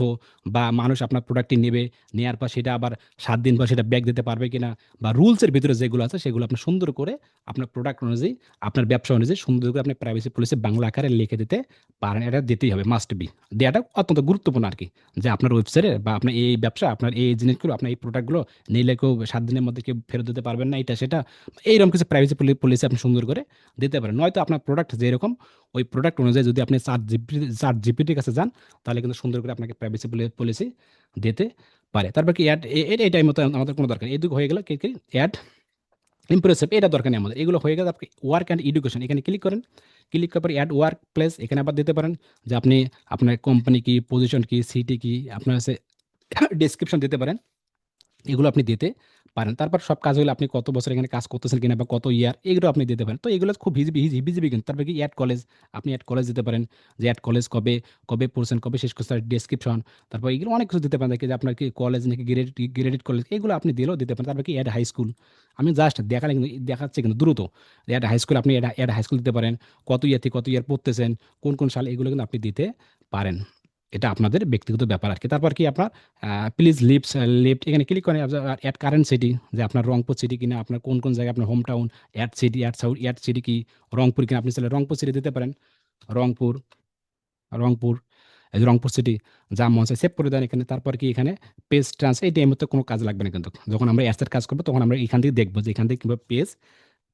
বা মানুষ আপনার প্রোডাক্টটি নেবে, নেওয়ার পর সেটা আবার 7 দিন পর সেটা ব্যাক দিতে পারবে কিনা, বা রুলসের ভিতরে যেগুলো আছে সেগুলো আপনি সুন্দর করে আপনার প্রোডাক্ট অনুযায়ী, আপনার ব্যবসা অনুযায়ী সুন্দর করে আপনি প্রাইভেসি পলিসি বাংলা আকারে লিখে দিতে পারেন। এটা দিতেই হবে, মাস্ট বি, দেওয়াটা অত্যন্ত গুরুত্বপূর্ণ আর কি, যে আপনার ওয়েবসাইটে বা আপনার এই ব্যবসা, আপনার এই জিনিসগুলো, আপনার এই প্রোডাক্টগুলো নিলে কেউ 7 দিনের মধ্যে কেউ ফেরত দিতে পারবেন না, এটা সেটা, এইরকম কিছু প্রাইভেসি পলিসি আপনি সুন্দর করে দিতে পারেন। নয়তো আপনার প্রোডাক্ট যেরকম, ওই প্রোডাক্ট অনুযায়ী যদি আপনি চার জিপিটির কাছে যান, তাহলে কিন্তু সুন্দর করে আপনাকে প্রাইভেসি পলিসি দিতে পারে। তারপর কি অ্যাড, এটাই মতো আমাদের কোনো দরকার নেই। এই দুটো হয়ে গেল, কি অ্যাড, ইমপ্রেসিভ, এটা দরকার নেই আমাদের, এগুলো হয়ে গেলে আপনি ওয়ার্ক অ্যান্ড এডুকেশন, এখানে ক্লিক করেন, ক্লিক করার পর অ্যাড ওয়ার্ক প্লেস, এখানে আবার দিতে পারেন যে আপনি আপনার কোম্পানি কি, পজিশন কি, সিটি কি, আপনার হচ্ছে ডেসক্রিপশন দিতে পারেন, এগুলো আপনি দিতে পারেন। তারপর সব কাজগুলো আপনি কত বছর এখানে কাজ করতেছেন কিনা বা কত ইয়ার এগুলো আপনি দিতে পারেন। তো এগুলো খুব হিজিবি কিন্তু। তারপরে কি অ্যাড কলেজ, আপনি অ্যাড কলেজ দিতে পারেন, যে অ্যাড কলেজ কবে কবে পড়ছেন, কবে শেষ করছেন, ডেসক্রিপশন। তারপর এগুলো অনেক কিছু দিতে পারেন, দেখি যে আপনার কি কলেজ নাকি গ্রেডেড কলেজ, এগুলো আপনি দিলেও দিতে পারেন। তারপর কি অ্যাড হাই স্কুল, আমি জাস্ট দেখালে কিন্তু দেখাচ্ছে কিন্তু দ্রুত। অ্যাড হাই স্কুল, আপনি অ্যাড হাই স্কুল দিতে পারেন, কত ইয়ার থেকে কত ইয়ার পড়তেছেন, কোন কোন সাল, এগুলো কিন্তু আপনি দিতে পারেন। এটা আপনাদের ব্যক্তিগত ব্যাপার আর কি। তারপর কি আপনার প্লিজ লিফট এখানে ক্লিক করেন, অ্যাড কারেন্ট সিটি, যে আপনার রংপুর সিটি কিনা, আপনার কোন কোন জায়গায় আপনার home town, add city, add city কি রংপুর কিনা, আপনি চাইলে রংপুর সিটি দিতে পারেন। রংপুর, রংপুর, এই যে রংপুর সিটি, যা মন চায় সেভ করে দেন এখানে। তারপর কি এখানে পেজ ট্রান্সফার, এই মুহূর্তে কোনো কাজ লাগবে না কিন্তু। যখন আমরা অ্যাডসের কাজ করবো তখন আমরা এখান থেকে দেখবো যে এখান থেকে কিংবা পেজ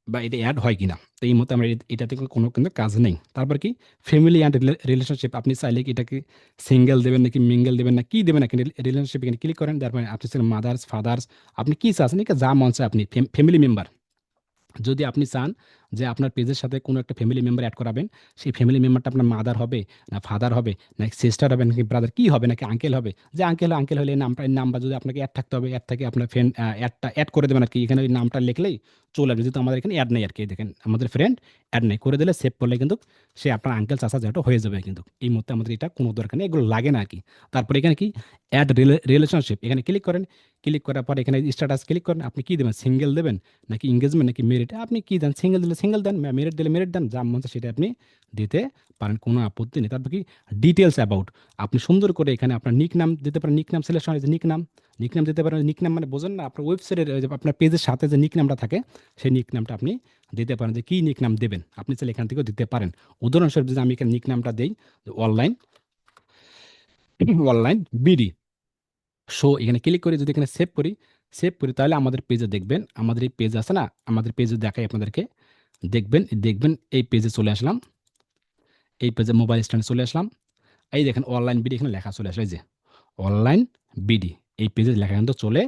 বা এটা অ্যাড হয় কিনা। তো এই মুহূর্তে আমরা এটাতে কোনো কিন্তু কাজ নেই। তারপর কি ফ্যামিলি অ্যান্ড রিলেশনশিপ, আপনি চাইলে কি এটাকে সিঙ্গেল দেবেন নাকি মিঙ্গেল দেবেন না কি দেবেন, এখানে রিলেশনশিপ এখানে ক্লিক করেন। তারপরে আপনি চাইলে মাদার্স ফাদার্স, আপনি কি চাচ্ছেন, এখানে যা মন চায় আপনি ফ্যামিলি মেম্বার, যদি আপনি চান যে আপনার পেজের সাথে কোনো একটা ফ্যামিলি মেম্বার অ্যাড করাবেন, সেই ফ্যামিলি মেম্বারটা আপনার মাদার হবে না ফাদার হবে নাকি সিস্টার হবে নাকি ব্রাদার কি হবে নাকি আঙ্কেল হবে, যে আঙ্কেল হলে এই নামটা যদি আপনাকে অ্যাড থাকতে হবে, অ্যাড থাকে আপনার ফ্রেন্ড অ্যাডটা অ্যাড করে দেবেন আর কি। এখানে ওই নামটা লিখলেই চলে আসবে, যেহেতু আমাদের এখানে অ্যাড নেই আর কি। দেখেন আমাদের ফ্রেন্ড অ্যাড নেই, করে দিলে সেভ করলে কিন্তু সে আপনার আঙ্কেল চাচা যেটা হয়ে যাবে কিন্তু। এই মুহূর্তে আমাদের এটা কোনো দরকার নেই, এগুলো লাগে না আর কি। তারপরে এখানে কি অ্যাড রিলেশনশিপ, এখানে ক্লিক করেন। ক্লিক করার পর এখানে স্ট্যাটাস ক্লিক করেন, আপনি কি দেবেন, সিঙ্গেল দেবেন নাকি এঙ্গেজমেন্ট নাকি মেরিট, আপনি কি দেন, সিঙ্গেল দিলে সিঙ্গেল দেন, মেরিট দিলে মেরিট দেন, যা মন চায় সেটা আপনি দিতে পারেন, কোনো আপত্তি নেই। তারপর কি ডিটেলস অ্যাবাউট, আপনি সুন্দর করে এখানে আপনার নিক নাম দিতে পারেন, নিক নাম সিলেকশন, যে নিক নাম, নিক নাম দিতে পারেন। নিক নাম মানে বোঝেন না, আপনার ওয়েবসাইটের আপনার পেজের সাথে যে নিক নামটা থাকে সেই নিক নামটা আপনি দিতে পারেন, যে কী নিক নাম দেবেন আপনি চাইলে এখান থেকেও দিতে পারেন। উদাহরণস্বরূপ যদি আমি এখানে নিক নামটা দিই অনলাইন, অনলাইন বিডি শো, এখানে ক্লিক করে যদি এখানে সেভ করি তাহলে আমাদের পেজে দেখবেন, আমাদের এই পেজ আছে না, আমাদের পেজে দেখাই আপনাদেরকে, দেখবেন এই পেজে চলে আসলাম, এই পেজে মোবাইল স্ট্যান্ডে চলে আসলাম। এই দেখেন অনলাইন বিডি এখানে লেখা চলে আসলো, এই যে অনলাইন বিডি, এই পেজে লেখা কিন্তু চলে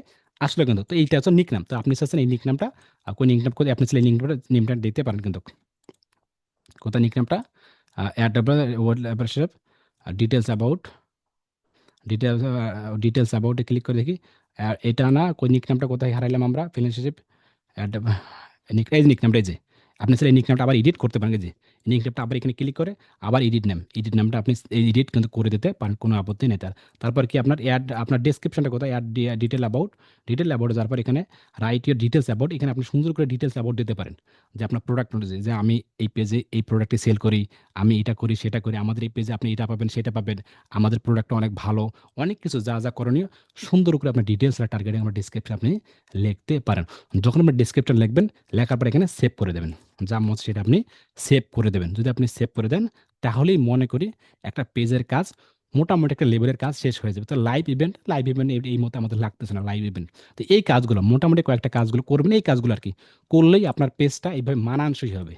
আসলো কিন্তু। তো এইটা হচ্ছে নিক নাম। তো আপনি চাচ্ছেন এই নিক নামটা, কোন নিক নাম করে আপনি চাইলে নিক নামটা দিতে পারেন কিন্তু। কোথায় নিক নামটা, add word details about, details অ্যাবাউটে ক্লিক করে দেখি। এটা না, কোন নিক নামটা কোথায় হারাইলাম আমরা, ফ্রেন্ডশিপ অ্যাড, এই নিক নামটা, এই যে আপনি স্যার এই নিক নামটা আবার এডিট করতে পারেন, এই যে নিক নামটা আবার এখানে ক্লিক করে আবার এডিট নামটা আপনি এডিট কিন্তু করে দিতে পারেন, কোনো আপত্তি নেই তার। তারপর কি আপনার অ্যাড, আপনার ডেসক্রিপশনটা কোথায়, অ্যাড ডিটেল অ্যাবাউট যাওয়ার পর এখানে রাইট ইউর ডিটেলস অ্যাবাউট, এখানে আপনি সুন্দর করে ডিটেলস অ্যাবাউট দিতে পারেন, যে আপনার প্রোডাক্ট অনুযায়ী, যে আমি এই পেজে এই প্রোডাক্টটি সেল করি, আমি এটা করি সেটা করি, আমাদের এই পেজে আপনি এটা পাবেন সেটা পাবেন, আমাদের প্রোডাক্টটা অনেক ভালো, অনেক কিছু যা যা করণীয় সুন্দর করে আপনার ডিটেলস আর টার্গেটিং আমার ডিসক্রিপশন আপনি লিখতে পারেন। যখন আপনি ডেসক্রিপশন লিখবেন, লেখার পর এখানে সেভ করে দেবেন, যা মত সেটা আপনি সেভ করে দেবেন। যদি আপনি সেভ করে দেন তাহলেই মনে করি একটা পেজের কাজ মোটামুটি একটা লেভেলের কাজ শেষ হয়ে যাবে। তো লাইভ ইভেন্ট এই মতো আমাদের লাগতেছে না, লাইভ ইভেন্ট। তো এই কাজগুলো মোটামুটি কয়েকটা কাজগুলো করবেন, এই কাজগুলো আর কি করলেই আপনার পেজটা এইভাবে মানানসই হবে।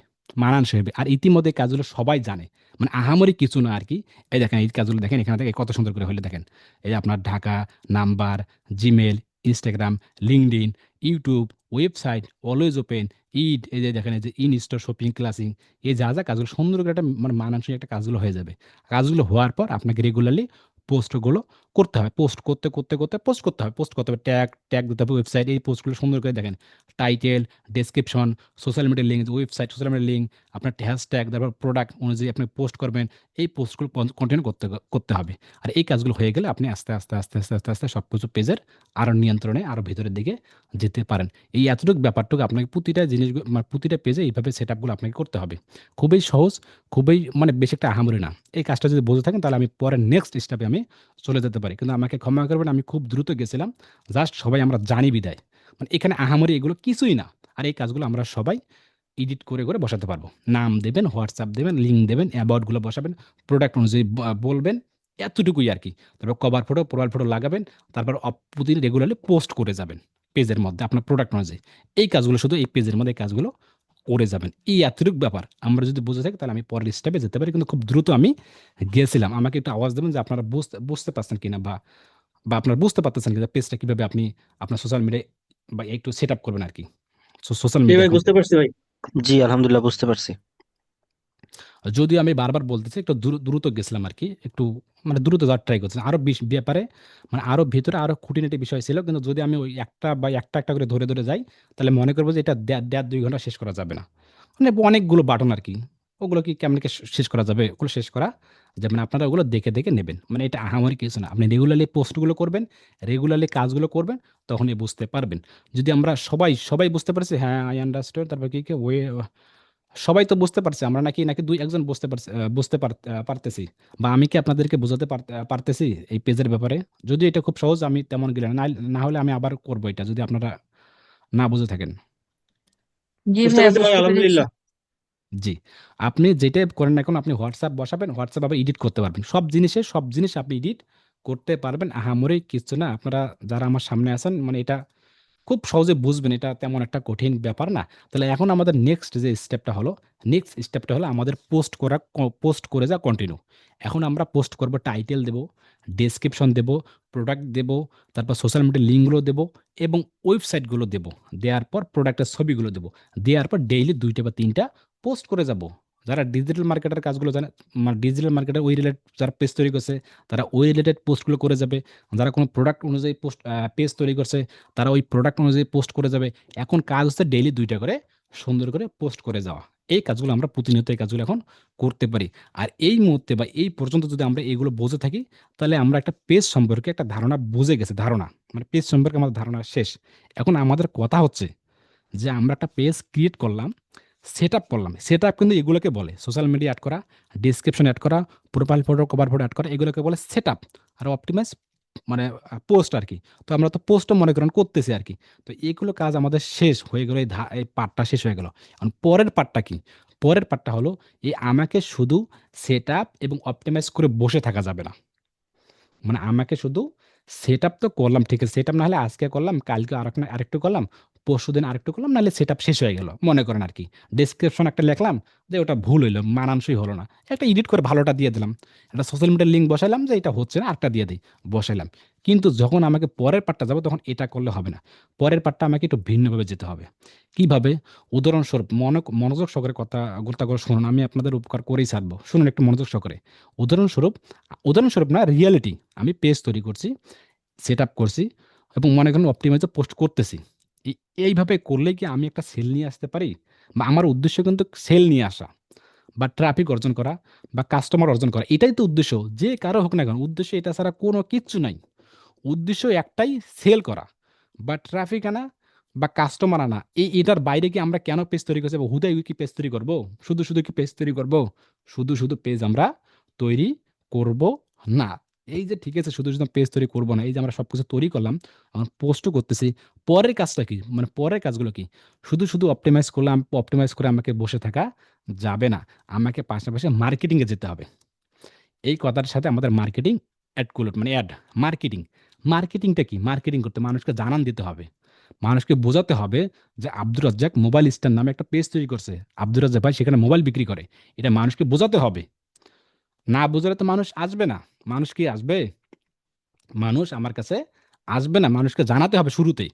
আর ইতিমধ্যে এই কাজগুলো সবাই জানে, মানে আহামরি কিছু না আর কি। এই দেখেন এই কাজগুলো দেখেন, এখানে থেকে কত সুন্দর করে হলে দেখেন, এই যে আপনার Dhaka number, Gmail, Instagram, LinkedIn, YouTube, website, always open, এই যে দেখেন এই যে ইন স্টোর শপিং ক্লাসিং, এই যা যা কাজগুলো সুন্দর করে একটা মানে মানানসই একটা কাজগুলো হয়ে যাবে। কাজগুলো হওয়ার পর আপনাকে রেগুলারলি পোস্টগুলো করতে হবে, পোস্ট করতে হবে, ট্যাগ দিতে হবে ওয়েবসাইট, এই পোস্টগুলো সুন্দর করে দেখেন, title, description, social media link, website social media link, আপনার হ্যাশট্যাগ, তারপর প্রোডাক্ট অনুযায়ী আপনি পোস্ট করবেন, এই পোস্টগুলো কন্টিনিউ করতে হবে। আর এই কাজগুলো হয়ে গেলে আপনি আস্তে আস্তে আস্তে আস্তে আস্তে আস্তে সব কিছু পেজের আরও নিয়ন্ত্রণে আরও ভিতরের দিকে যেতে পারেন। এই এতটুকু ব্যাপারটুকু আপনাকে প্রতিটা জিনিস মানে প্রতিটা পেজে এইভাবে সেট আপগুলো আপনাকে করতে হবে। খুবই সহজ, খুবই মানে বেশি একটা আহামরি না। এই কাজটা যদি বুঝে থাকেন তাহলে আমি পরে নেক্সট স্টেপে আমি চলে যেতে পারি, কিন্তু আমাকে ক্ষমা করবেন, আমি খুব দ্রুত গেছিলাম, জাস্ট সবাই আমরা জানি বিদায়, মানে এখানে আহামরি এগুলো কিছুই না। আর এই কাজগুলো আমরা সবাই এডিট করে করে বসাতে পারবো। নাম দেবেন, হোয়াটসঅ্যাপ দেবেন, লিঙ্ক দেবেন, অ্যাবাউটগুলো বসাবেন, প্রোডাক্ট অনুযায়ী বলবেন, এতটুকুই আর কি। তারপর কভার ফটো প্রোফাইল ফটো লাগাবেন, তারপর প্রতিদিন রেগুলারলি পোস্ট করে যাবেন পেজের মধ্যে আপনার প্রোডাক্ট অনুযায়ী। এই কাজগুলো শুধু এই পেজের মধ্যে এই কাজগুলো করে যাবেন। এই এতটুকু ব্যাপার আমরা যদি বুঝে থাকি তাহলে আমি পরের স্টেপে যেতে পারি, কিন্তু খুব দ্রুত আমি গিয়েছিলাম। আমাকে একটু আওয়াজ দেবেন যে আপনারা বুঝতে বুঝতে পারছেন কিনা, বা বা আপনারা বুঝতে পারতেছেন কিনা পেজটা কিভাবে আপনি আপনার সোশ্যাল মিডিয়ায় বা একটু সেট আপ করবেন আর কি, সোশ্যাল জি মিডিয়া ভাই, এখন। বুঝতে পারছি ভাই। জি আলহামদুলিল্লাহ বুঝতে পারছি। যদিও আমি বারবার বলতেছি একটু দ্রুত গেছিলাম আর কি, একটু মানে দ্রুত যাওয়ার ট্রাই করছিলাম, আরো ব্যাপারে মানে আরো ভিতরে আরো খুঁটিনাটি বিষয় ছিল, কিন্তু যদি আমি ওই একটা বা একটা একটা করে ধরে ধরে যাই তাহলে মনে করবো যে এটা দেড় দেড় 2 ঘন্টা শেষ করা যাবে না। মানে অনেকগুলো বাটন আর কি, ওগুলো কি কেমন শেষ করা যাবে? ওগুলো শেষ করা যাবে না, আপনারা ওগুলো দেখে দেখে নেবেন। মানে এটা আহামরি কিছু না, আপনি রেগুলারলি পোস্টগুলো করবেন, রেগুলারলি কাজগুলো করবেন, তখনই বুঝতে পারবেন। যদি আমরা সবাই সবাই বুঝতে পারছি, হ্যাঁ আই আন্ডারস্ট্যান্ড, তারপর কি কি ওয়ে, সবাই তো বুঝতে পারছে, আমরা নাকি নাকি দুই একজন বুঝতে পারছে, পারতেছি, বা আমি কি আপনাদেরকে বোঝাতে পারতেছি এই পেজের ব্যাপারে? যদি এটা খুব সহজ, আমি তেমন গেলে না, না হলে আমি আবার করবো এটা যদি আপনারা না বুঝে থাকেন। জি বুঝতে ভাইয়া, পারছি ভাই, বুঝতে পেরেছি। আলহামদুলিল্লাহ। জি, আপনি যেটাই করেন না এখন, আপনি হোয়াটসঅ্যাপ বসাবেন, হোয়াটসঅ্যাপ আবার এডিট করতে পারবেন, সব জিনিস আপনি এডিট করতে পারবেন, আহামরি কিছু না। আপনারা যারা আমার সামনে আছেন মানে এটা খুব সহজে বুঝবেন, এটা তেমন একটা কঠিন ব্যাপার না। তাহলে এখন আমাদের নেক্সট স্টেপটা হলো আমাদের পোস্ট করে যা কন্টিনিউ। এখন আমরা পোস্ট করব, টাইটেল দেব, ডেসক্রিপশন দেব, প্রোডাক্ট দেব, তারপর সোশ্যাল মিডিয়া লিঙ্কগুলো দেব এবং ওয়েবসাইটগুলো দেব। দেওয়ার পর প্রোডাক্টের ছবিগুলো দেব। দেওয়ার পর ডেইলি 2টা বা 3টা পোস্ট করে যাব। যারা ডিজিটাল মার্কেটের কাজগুলো জানে, মানে ডিজিটাল মার্কেটের ওই রিলেটেড যারা পেজ তৈরি করছে, তারা ওই রিলেটেড পোস্টগুলো করে যাবে। যারা কোনো প্রোডাক্ট অনুযায়ী পেজ তৈরি করছে, তারা ওই প্রোডাক্ট অনুযায়ী পোস্ট করে যাবে। এখন কাজ হচ্ছে ডেইলি 2টা করে সুন্দর করে পোস্ট করে যাওয়া। এই কাজগুলো আমরা প্রতিনিয়ত এই কাজগুলো এখন করতে পারি। আর এই মুহূর্তে বা এই পর্যন্ত যদি আমরা এগুলো বুঝে থাকি, তাহলে আমরা একটা পেজ সম্পর্কে একটা ধারণা বুঝে গেছে, ধারণা মানে পেজ সম্পর্কে আমাদের ধারণা শেষ। এখন আমাদের কথা হচ্ছে যে আমরা একটা পেজ ক্রিয়েট করলাম, সেট আপ করলাম। সেট আপ কিন্তু এগুলোকে বলে সোশ্যাল মিডিয়া অ্যাড করা, ডিসক্রিপশন অ্যাড করা, profile photo cover photo add করা, এগুলোকে বলে সেট আপ। আর অপটিমাইজ মানে পোস্ট আর কি। তো আমরা তো পোস্টও মনে করেন করতেছি আর কি। তো এইগুলো কাজ আমাদের শেষ হয়ে গেল, এই পার্টটা শেষ হয়ে গেল। এখন পরের পার্টটা কি? পরের পার্টটা হলো এই আমাকে শুধু সেট আপ এবং অপটিমাইজ করে বসে থাকা যাবে না। মানে আমাকে শুধু সেটআপ তো করলাম, ঠিক আছে, সেটআপ না হলে আজকে করলাম, কালকে আরেকটু করলাম, পরশুদিন আরেকটু করলাম, নাহলে সেটআপ শেষ হয়ে গেল মনে করেন আর কি। ডেসক্রিপশন একটা লিখলাম, যে ওটা ভুল হইলো, মানানসই হলো না, একটা এডিট করে ভালোটা দিয়ে দিলাম। একটা সোশ্যাল মিডিয়ার লিঙ্ক বসাইলাম যে এটা হচ্ছে না, আরেকটা দিয়ে দিই, বসাইলাম। কিন্তু যখন আমাকে পরের পার্টটা যাবো, তখন এটা করলে হবে না। পরের পার্টটা আমাকে একটু ভিন্নভাবে যেতে হবে। কিভাবে? উদাহরণস্বরূপ মনোযোগ সহকারে কথা গুরুত্ব করে শুনুন, আমি আপনাদের উপকার করেই ছাড়বো, শুনুন একটু মনোযোগ সহকারে। উদাহরণস্বরূপ, উদাহরণস্বরূপ না, রিয়ালিটি, আমি পেজ তৈরি করছি, সেট আপ করছি এবং মনে করেন অপটিমাইজে পোস্ট করতেছি। এইভাবে করলে কি আমি একটা সেল নিয়ে আসতে পারি? বা আমার উদ্দেশ্য কিন্তু সেল নিয়ে আসা বা ট্রাফিক অর্জন করা বা কাস্টমার অর্জন করা, এটাই তো উদ্দেশ্য। যে কারো হোক না কেন, উদ্দেশ্য এটা ছাড়া কোনো কিচ্ছু নাই। উদ্দেশ্য একটাই, সেল করা বা ট্রাফিক আনা বা কাস্টমার আনা। এটার বাইরে কি আমরা কেন পেজ তৈরি করছি? বা হুদাই কি পেজ তৈরি করবো? শুধু কি পেজ তৈরি করবো? শুধু পেজ আমরা তৈরি করব না। এই যে ঠিক আছে, শুধু পেজ তৈরি করব না, এই যে আমরা সবকিছু তৈরি করলাম, এখন পোস্টও করতেছি, পরের কাজটা কি? মানে পরের কাজগুলো কি? শুধু অপটিমাইজ করলাম, অপটিমাইজ করে আমাকে বসে থাকা যাবে না। আমাকে পাশাপাশি মার্কেটিংয়ে যেতে হবে। এই কথার সাথে আমাদের মার্কেটিং অ্যাড করল, মানে মার্কেটিং। মার্কেটিংটা কি? মার্কেটিং করতে মানুষকে জানান দিতে হবে। মানুষকে বোঝাতে হবে যে আব্দুর রাজ্জাক মোবাইল স্ট্যান্ড নামে একটা পেজ তৈরি করছে। আব্দুর রাজ্জাক ভাই সেখানে মোবাইল বিক্রি করে। এটা মানুষকে বোঝাতে হবে। না বুঝলে তো মানুষ আসবে না। মানুষ কি আসবে? মানুষ আমার কাছে আসবে না। মানুষকে জানাতে হবে শুরুতেই।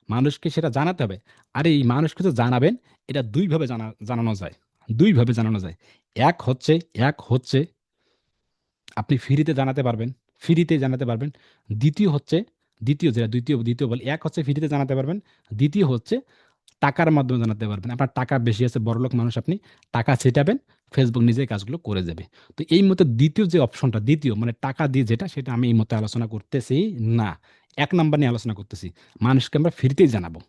মানুষকে সেটা জানাতে হবে। আর এই মানুষকে তো জানাবেন, এটা ২ ভাবে জানানো যায়। ২ ভাবে জানানো যায়। এক হচ্ছে এক হচ্ছে আপনি ফ্রিতে জানাতে পারবেন, ফ্রিতে জানাতে পারবেন। দ্বিতীয় হচ্ছে, দ্বিতীয় বলি, এক হচ্ছে ফ্রিতে জানাতে পারবেন। দ্বিতীয় হচ্ছে টাকার মাধ্যমে জানাতে পারবেন। আপনার টাকা বেশি আছে, বড়লোক মানুষ আপনি, টাকা ছিটাবেন, ফেসবুক নিজেই কাজগুলো করে যাবে। তো এই মতে দ্বিতীয় যে অপশনটা, দ্বিতীয় মানে টাকা দিয়ে যেটা, সেটা আমি এই মতে আলোচনা করতেছি না। ১ নাম্বার নিয়ে আলোচনা করতেছি। মানুষকে আমরা ফ্রিতেই জানাবো।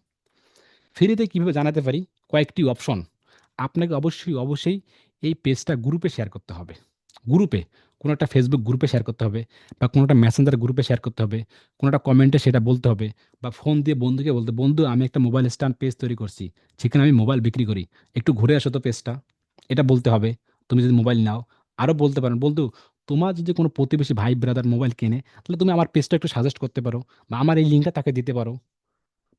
ফ্রিতে কিভাবে জানাতে পারি? কয়েকটি অপশন। আপনাকে অবশ্যই এই পেজটা গ্রুপে শেয়ার করতে হবে। গ্রুপে, কোনো একটা ফেসবুক গ্রুপে শেয়ার করতে হবে বা কোনো একটা মেসেঞ্জার গ্রুপে শেয়ার করতে হবে। কোনো একটা কমেন্টে সেটা বলতে হবে বা ফোন দিয়ে বন্ধুকে বলতে, বন্ধু আমি একটা মোবাইল স্ট্যান্ড পেজ তৈরি করছি, সেখানে আমি মোবাইল বিক্রি করি, একটু ঘুরে আসো তো পেজটা। এটা বলতে হবে তুমি যদি মোবাইল নাও। আরও বলতে পারেন, বন্ধু তোমার যদি কোনো প্রতিবেশী ভাই ব্রাদার মোবাইল কেনে, তাহলে তুমি আমার পেজটা একটু সাজেস্ট করতে পারো বা আমার এই লিঙ্কটা তাকে দিতে পারো।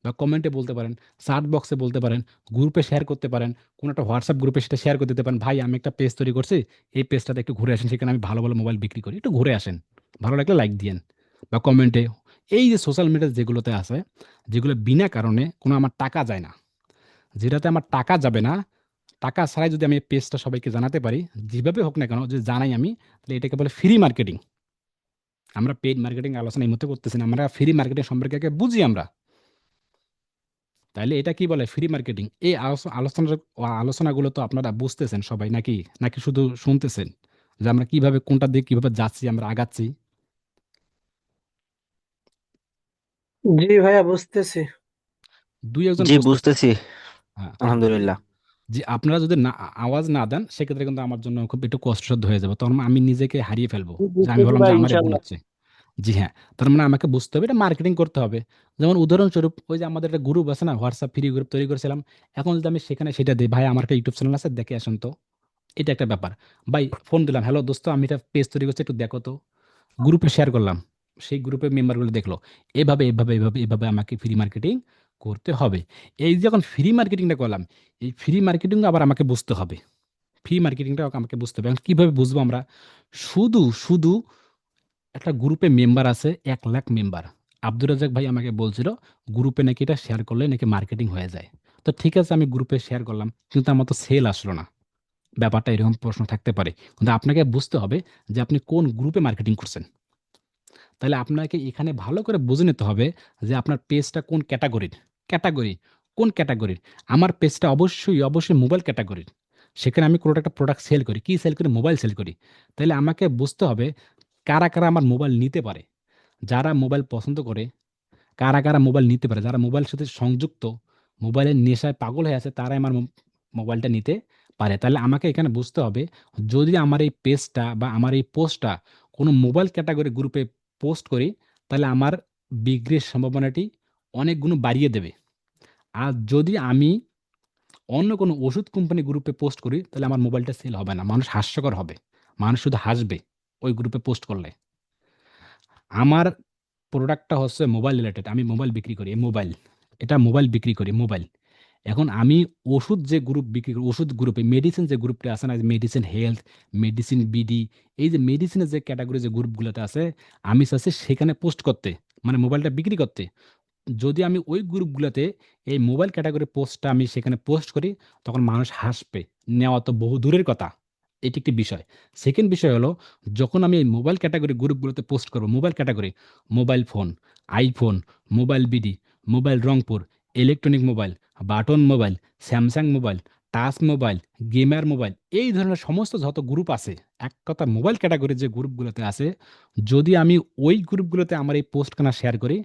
বা কমেন্টে বলতে পারেন, সার্চ বক্সে বলতে পারেন, গ্রুপে শেয়ার করতে পারেন, কোনো একটা হোয়াটসঅ্যাপ গ্রুপে সেটা শেয়ার করে দিতে পারেন, ভাই আমি একটা পেজ তৈরি করছি, এই পেজটাতে একটু ঘুরে আসেন, সেখানে আমি ভালো মোবাইল বিক্রি করি, একটু ঘুরে আসেন, ভালো লাগলে লাইক দিয়েন। বা কমেন্টে, এই যে সোশ্যাল মিডিয়া যেগুলোতে আছে, যেগুলো বিনা কারণে কোনো আমার টাকা যায় না, যেটাতে আমার টাকা যাবে না, টাকা ছাড়াই যদি আমি পেজটা সবাইকে জানাতে পারি, যেভাবে হোক না কেন যদি জানাই আমি, তাহলে এটাকে বলে ফ্রি মার্কেটিং। আমরা পেইড মার্কেটিং আলোচনা এই মুহূর্তে করতেছি না, আমরা ফ্রি মার্কেটিং সম্পর্কে আগে বুঝি আমরা। তাইলে এটা কি বলে ফ্রি মার্কেটিং? এই আলোচনাগুলো তো আপনারা বুঝতেছেন সবাই নাকি, নাকি শুধু শুনতেছেন যে আমরা কিভাবে কোনটা দিয়ে কিভাবে যাচ্ছি, আমরা আগাচ্ছি? জি ভাইয়া, বুঝতেছি। দুই একজন জি বুঝতে। বুঝতেছি, হ্যাঁ, আলহামদুলিল্লাহ। যে আপনারা যদি না আওয়াজ না দেন সেক্ষেত্রে কিন্তু আমার জন্য খুব একটু কষ্টসাধ্য হয়ে যাবে, তখন আমি নিজেকে হারিয়ে ফেলবো, জি, যে আমি বুঝতেছি ভাবলাম যে ভাই, আমারে ভুল ইনশাল্লাহ। হচ্ছে। জি হ্যাঁ, তার মানে আমাকে বুঝতে হবে এটা মার্কেটিং করতে হবে। যেমন উদাহরণস্বরূপ ওই যে আমাদের একটা গ্রুপ আছে না, হোয়াটসঅ্যাপ ফ্রি গ্রুপ তৈরি করেছিলাম। এখন যদি আমি সেখানে সেটা দিই, ভাই আমার একটা ইউটিউব চ্যানেল আছে দেখে আসুন তো, এটা একটা ব্যাপার। ভাই ফোন দিলাম, হ্যালো দোস্ত আমি এটা পেজ তৈরি করছি একটু দেখো তো, গ্রুপে শেয়ার করলাম, সেই গ্রুপের মেম্বারগুলো দেখলো। এভাবে আমাকে ফ্রি মার্কেটিং করতে হবে। এই যে যখন ফ্রি মার্কেটিংটা করলাম, এই ফ্রি মার্কেটিং আবার আমাকে বুঝতে হবে। ফ্রি মার্কেটিংটা আমাকে বুঝতে হবে। এখন কিভাবে বুঝবো আমরা? শুধু শুধু একটা গ্রুপে মেম্বার আছে 1 লাখ মেম্বার। আব্দুর রাজাক ভাই আমাকে বলছিল গ্রুপে নাকি এটা শেয়ার করলে নাকি মার্কেটিং হয়ে যায়। তো ঠিক আছে আমি গ্রুপে শেয়ার করলাম, কিন্তু আমার তো সেল আসলো না। ব্যাপারটা এরকম প্রশ্ন থাকতে পারে, কিন্তু আপনাকে বুঝতে হবে যে আপনি কোন গ্রুপে মার্কেটিং করছেন। তাহলে আপনাকে এখানে ভালো করে বুঝে নিতে হবে যে আপনার পেজটা কোন ক্যাটাগরির। ক্যাটাগরি কোন ক্যাটাগরির? আমার পেজটা অবশ্যই মোবাইল ক্যাটাগরির। সেখানে আমি কোনো একটা প্রোডাক্ট সেল করি, কি সেল করি? মোবাইল সেল করি। তাহলে আমাকে বুঝতে হবে কারা কারা আমার মোবাইল নিতে পারে। যারা মোবাইল পছন্দ করে, কারা কারা মোবাইল নিতে পারে, যারা মোবাইলের সাথে সংযুক্ত, মোবাইলের নেশায় পাগল হয়ে আছে, তারাই আমার মোবাইলটা নিতে পারে। তাহলে আমাকে এখানে বুঝতে হবে, যদি আমার এই পেজটা বা আমার এই পোস্টটা কোনো মোবাইল ক্যাটাগরি গ্রুপে পোস্ট করি, তাহলে আমার বিক্রির সম্ভাবনাটি অনেক গুণ বাড়িয়ে দেবে। আর যদি আমি অন্য কোনো ওষুধ কোম্পানি গ্রুপে পোস্ট করি, তাহলে আমার মোবাইলটা সেল হবে না, মানুষ হাস্যকর হবে, মানুষ শুধু হাসবে ওই গ্রুপে পোস্ট করলে। আমার প্রোডাক্টটা হচ্ছে মোবাইল রিলেটেড, আমি মোবাইল বিক্রি করি, মোবাইল, এটা মোবাইল বিক্রি করি, মোবাইল। এখন আমি ওষুধ যে গ্রুপ বিক্রি করি, ওষুধ গ্রুপে মেডিসিন যে গ্রুপটা আছে না, মেডিসিন হেলথ, মেডিসিন বিডি, এই যে মেডিসিনের যে ক্যাটাগরি যে গ্রুপগুলোতে আছে, আমি চাচ্ছি সেখানে পোস্ট করতে, মানে মোবাইলটা বিক্রি করতে। যদি আমি ওই গ্রুপগুলোতে এই মোবাইল ক্যাটাগরি পোস্টটা আমি সেখানে পোস্ট করি, তখন মানুষ হাসবে, নেওয়া তো বহু দূরের কথা। এটি একটি বিষয়। সেকেন্ড বিষয় হলো, যখন আমি এই মোবাইল ক্যাটাগরি গ্রুপগুলোতে পোস্ট করব, mobile category, mobile phone, iPhone, mobile BD, mobile Rangpur, electronic mobile, button mobile, Samsung mobile, touch mobile, gamer mobile, এই ধরনের সমস্ত যত গ্রুপ আছে, এক কথা মোবাইল ক্যাটাগরি যে গ্রুপগুলোতে আছে, যদি আমি ওই গ্রুপগুলোতে আমার এই পোস্টখানা শেয়ার করি,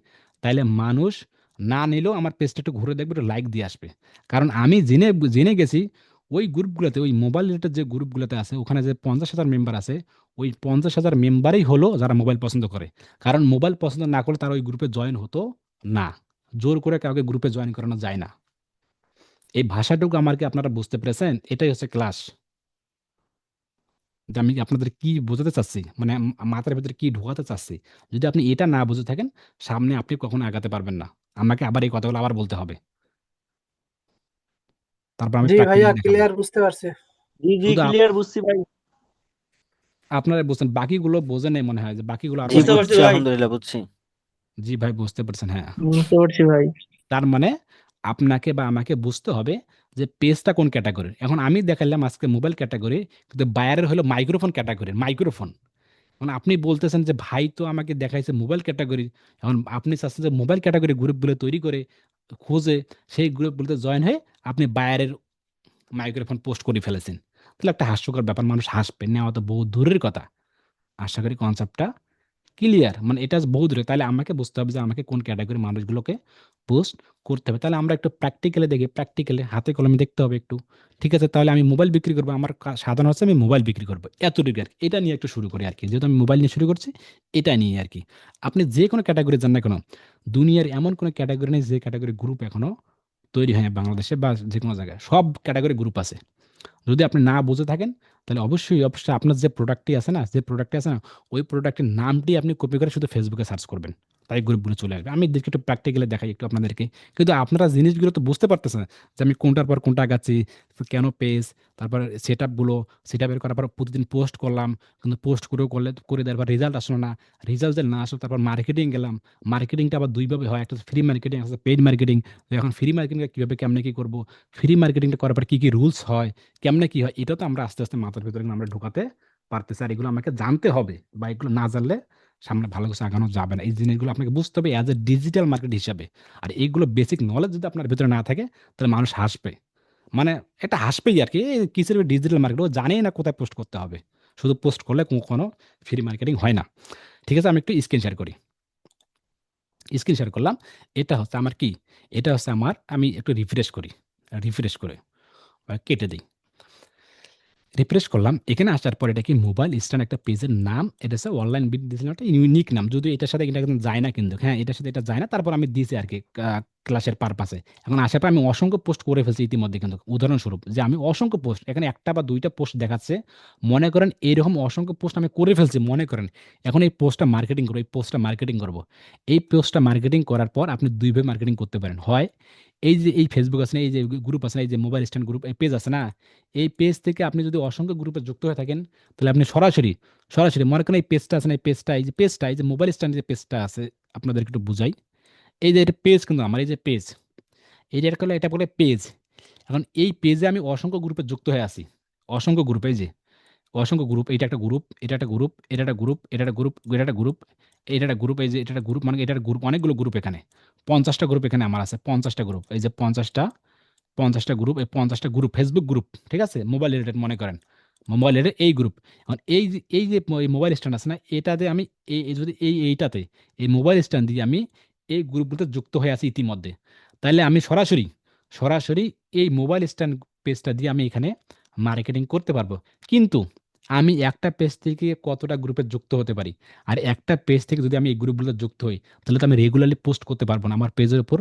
তাইলে মানুষ না নিলেও আমার পেজটা একটু ঘুরে দেখবে, একটু লাইক দিয়ে আসবে। কারণ আমি জেনে জেনে গেছি ওই গ্রুপগুলোতে, ওই মোবাইল রিলেটেড যে গ্রুপগুলোতে আছে, ওখানে যে 50,000 মেম্বার আছে, ওই 50,000 মেম্বারই হলো যারা মোবাইল পছন্দ করে। কারণ মোবাইল পছন্দ না করলে তারা ওই গ্রুপে জয়েন হতো না। জোর করে কাউকে গ্রুপে জয়েন করানো যায় না। এই ভাষাটুকু আমার কি আপনারা বুঝতে পেরেছেন? এটাই হচ্ছে ক্লাস। যে আমি আপনাদের কি বোঝাতে চাচ্ছি, মানে মাথার ভেতরে কি ঢোকাতে চাচ্ছি। যদি আপনি এটা না বুঝে থাকেন, সামনে আপনি কখনো আগাতে পারবেন না। আমাকে আবার এই কথাগুলো আবার বলতে হবে, তারপর আমি জি ভাইয়া, প্র্যাকটিক্যালি দেখাবো। ক্লিয়ার, বুঝতে পারছি। জি জি, শুধু ক্লিয়ার বুঝছি ভাই। আপনারা বুঝছেন, বাকিগুলো বোঝেন নাই মনে হয়, যে বাকিগুলো আরো জি অনেক বুঝছি, আলহামদুলিল্লাহ বুঝছি। জি ভাই বুঝতে পারছেন, হ্যাঁ। বুঝতে পারছি ভাই। তার মানে আপনাকে বা আমাকে বুঝতে হবে যে পেজটা কোন ক্যাটাগরির। এখন আমি দেখালাম আজকে মোবাইল ক্যাটাগরি, কিন্তু বায়ারের হলো মাইক্রোফোন ক্যাটাগরির, মাইক্রোফোন। এখন আপনি বলতেছেন যে ভাই তো আমাকে দেখাইছে মোবাইল ক্যাটাগরি, এখন আপনি চাচ্ছেন যে মোবাইল ক্যাটাগরি গ্রুপগুলো তৈরি করে খুঁজে সেই গ্রুপগুলোতে জয়েন হয়ে আপনি বায়ারের মাইক্রোফোন পোস্ট করে ফেলেছেন। তাহলে একটা হাস্যকর ব্যাপার, মানুষ হাসবে, নেওয়া তো বহু দূরের কথা। আশা করি কনসেপ্টটা ক্লিয়ার, মানে এটা বহু দূরে। তাহলে আমাকে বুঝতে হবে যে আমাকে কোন ক্যাটাগরির মানুষগুলোকে পোস্ট করতে হবে। তাহলে আমরা একটু প্র্যাকটিক্যালি দেখি, প্র্যাকটিক্যালি হাতে কলমে দেখতে হবে একটু। ঠিক আছে, তাহলে আমি মোবাইল বিক্রি করবো, আমার সাধারণ হচ্ছে আমি মোবাইল বিক্রি করবো, এতটুকু আর কি। এটা নিয়ে একটু শুরু করি আর কি, যেহেতু আমি মোবাইল নিয়ে শুরু করছি, এটা নিয়ে আর কি। আপনি যে কোনো ক্যাটাগরি যান না কেন, দুনিয়ার এমন কোনো ক্যাটাগরি নেই যে ক্যাটাগরি গ্রুপ এখনো তৈরি হয় না বাংলাদেশে বা যে কোনো জায়গায়, সব ক্যাটাগরি গ্রুপ আছে। যদি আপনি না বুঝে থাকেন, তাহলে অবশ্যই আপনার যে প্রোডাক্টটি আছে না, ওই প্রোডাক্টের নামটি আপনি কপি করে শুধু ফেসবুকে সার্চ করবেন। তাই গ্রুপগুলো চলে আসবে। আমি এদেরকে একটু প্র্যাকটিক্যালি দেখাই একটু আপনাদেরকে। কিন্তু আপনারা জিনিসগুলো তো বুঝতে পারতেছেন না যে আমি কোনটার পর কোনটা আগাচ্ছি, কেন পেজ, তারপর সেটআপের করার পর প্রতিদিন পোস্ট করলাম। কিন্তু পোস্ট করে দেওয়ার পর রেজাল্ট আসলো না। রেজাল্ট যদি না আসলো তারপর মার্কেটিং গেলাম। মার্কেটিংটা আবার ২ ভাবে হয়। একটা হচ্ছে ফ্রি মার্কেটিং, একটা হচ্ছে পেইড মার্কেটিং। তো এখন ফ্রি মার্কেটিংটা কিভাবে কেমনে কি করব? ফ্রি মার্কেটিংটা করার পর কি রুলস হয়? কেমনে কি হয়? এটা তো আমরা আস্তে, আস্তে মাথার ভেতরে কিন্তু আমরা ঢোকাতে পারতেছি। আর এগুলো আমাকে জানতে হবে বা এগুলো না জানলে সামনে ভালো কিছু আগানো যাবে না। এই জিনিসগুলো আপনাকে বুঝতে হবে অ্যাজ এ ডিজিটাল মার্কেট হিসাবে। আর এইগুলো বেসিক নলেজ যদি আপনার ভেতরে না থাকে তাহলে মানুষ হাসবে। মানে এটা হাসবেই আরকি। কিসের ডিজিটাল মার্কেট? ও জানেই না কোথায় পোস্ট করতে হবে। শুধু পোস্ট করলে কোনো ফ্রি মার্কেটিং হয় না। ঠিক আছে? আমি একটু স্ক্রিন শেয়ার করি। স্ক্রিন শেয়ার করলাম। এটা হচ্ছে আমার কি? এটা হচ্ছে আমার, আমি একটু রিফ্রেশ করি। রিফ্রেশ করে কেটে দেই। রিফ্রেশ করলাম। এখানে আসার পর এটা কি মোবাইল স্ট্যান্ড একটা পেজের নাম। এটা হচ্ছে অনলাইন দিয়েছিলাম একটা ইউনিক নাম। যদিও এটার সাথে এটা কিন্তু যায় না কিন্তু। হ্যাঁ, এটার সাথে এটা যায় না। তারপর আমি দিয়েছি আরকি ক্লাসের পারপাসে। এখন আসার পর আমি অসংখ্য পোস্ট করে ফেলছি ইতিমধ্যে কিন্তু। উদাহরণস্বরূপ যে আমি অসংখ্য পোস্ট, এখানে ১ টা বা ২ টা পোস্ট দেখাচ্ছে। মনে করেন এরকম অসংখ্য পোস্ট আমি করে ফেলছি মনে করেন। এখন এই পোস্টটা মার্কেটিং করব, এই পোস্টটা মার্কেটিং করব। এই পোস্টটা মার্কেটিং করার পর আপনি ২ ভাবে মার্কেটিং করতে পারেন। হয় এই যে এই Facebook আছে না, এই যে গ্রুপ আছে না, এই যে মোবাইল স্ট্যান্ড গ্রুপ, এই পেজ আছে না? এই পেজ থেকে আপনি যদি অসংখ্য গ্রুপে যুক্ত হয়ে থাকেন, তাহলে আপনি সরাসরি মনে করেন এই পেজটা আছে না, এই যে মোবাইল স্ট্যান্ড যে পেজটা আছে, আপনাদেরকে একটু বুঝাই। এই যে এটা পেজ কিন্তু আমার, এই যে পেজ, এটা বলে পেজ। এখন এই পেজে আমি অসংখ্য গ্রুপে যুক্ত হয়ে আছি। অসংখ্য গ্রুপ, এই যে অসংখ্য গ্রুপ, এইটা একটা গ্রুপ, এটা একটা গ্রুপ, এটা একটা গ্রুপ, এটা একটা গ্রুপ, এটা একটা গ্রুপ, এটা একটা গ্রুপ, এই যে এটা একটা গ্রুপ, মানে এটার গ্রুপ, অনেকগুলো গ্রুপ এখানে। ৫০টা গ্রুপ এখানে আমার আছে, ৫০টা গ্রুপ। এই যে ৫০টা গ্রুপ, এই ৫০টা গ্রুপ, ফেসবুক গ্রুপ, ঠিক আছে? মোবাইল রিলেটেড মনে করেন। মোবাইল রিলেটেড এই গ্রুপ। এখন এই যে এই মোবাইল স্ট্যান্ড আছে না? এটাতে আমি যদি এইটাতে এই মোবাইল স্ট্যান্ড দিয়ে আমি এই গ্রুপগুলোতে যুক্ত হয়ে আছি ইতিমধ্যে। তাইলে আমি সরাসরি এই মোবাইল স্ট্যান্ড পেজটা দিয়ে আমি এখানে মার্কেটিং করতে পারবো। কিন্তু আমি একটা পেজ থেকে কতটা গ্রুপে যুক্ত হতে পারি? আর একটা পেজ থেকে যদি আমি এই গ্রুপগুলোতে যুক্ত হই, তাহলে তো আমি রেগুলারলি পোস্ট করতে পারবো না। আমার পেজের উপর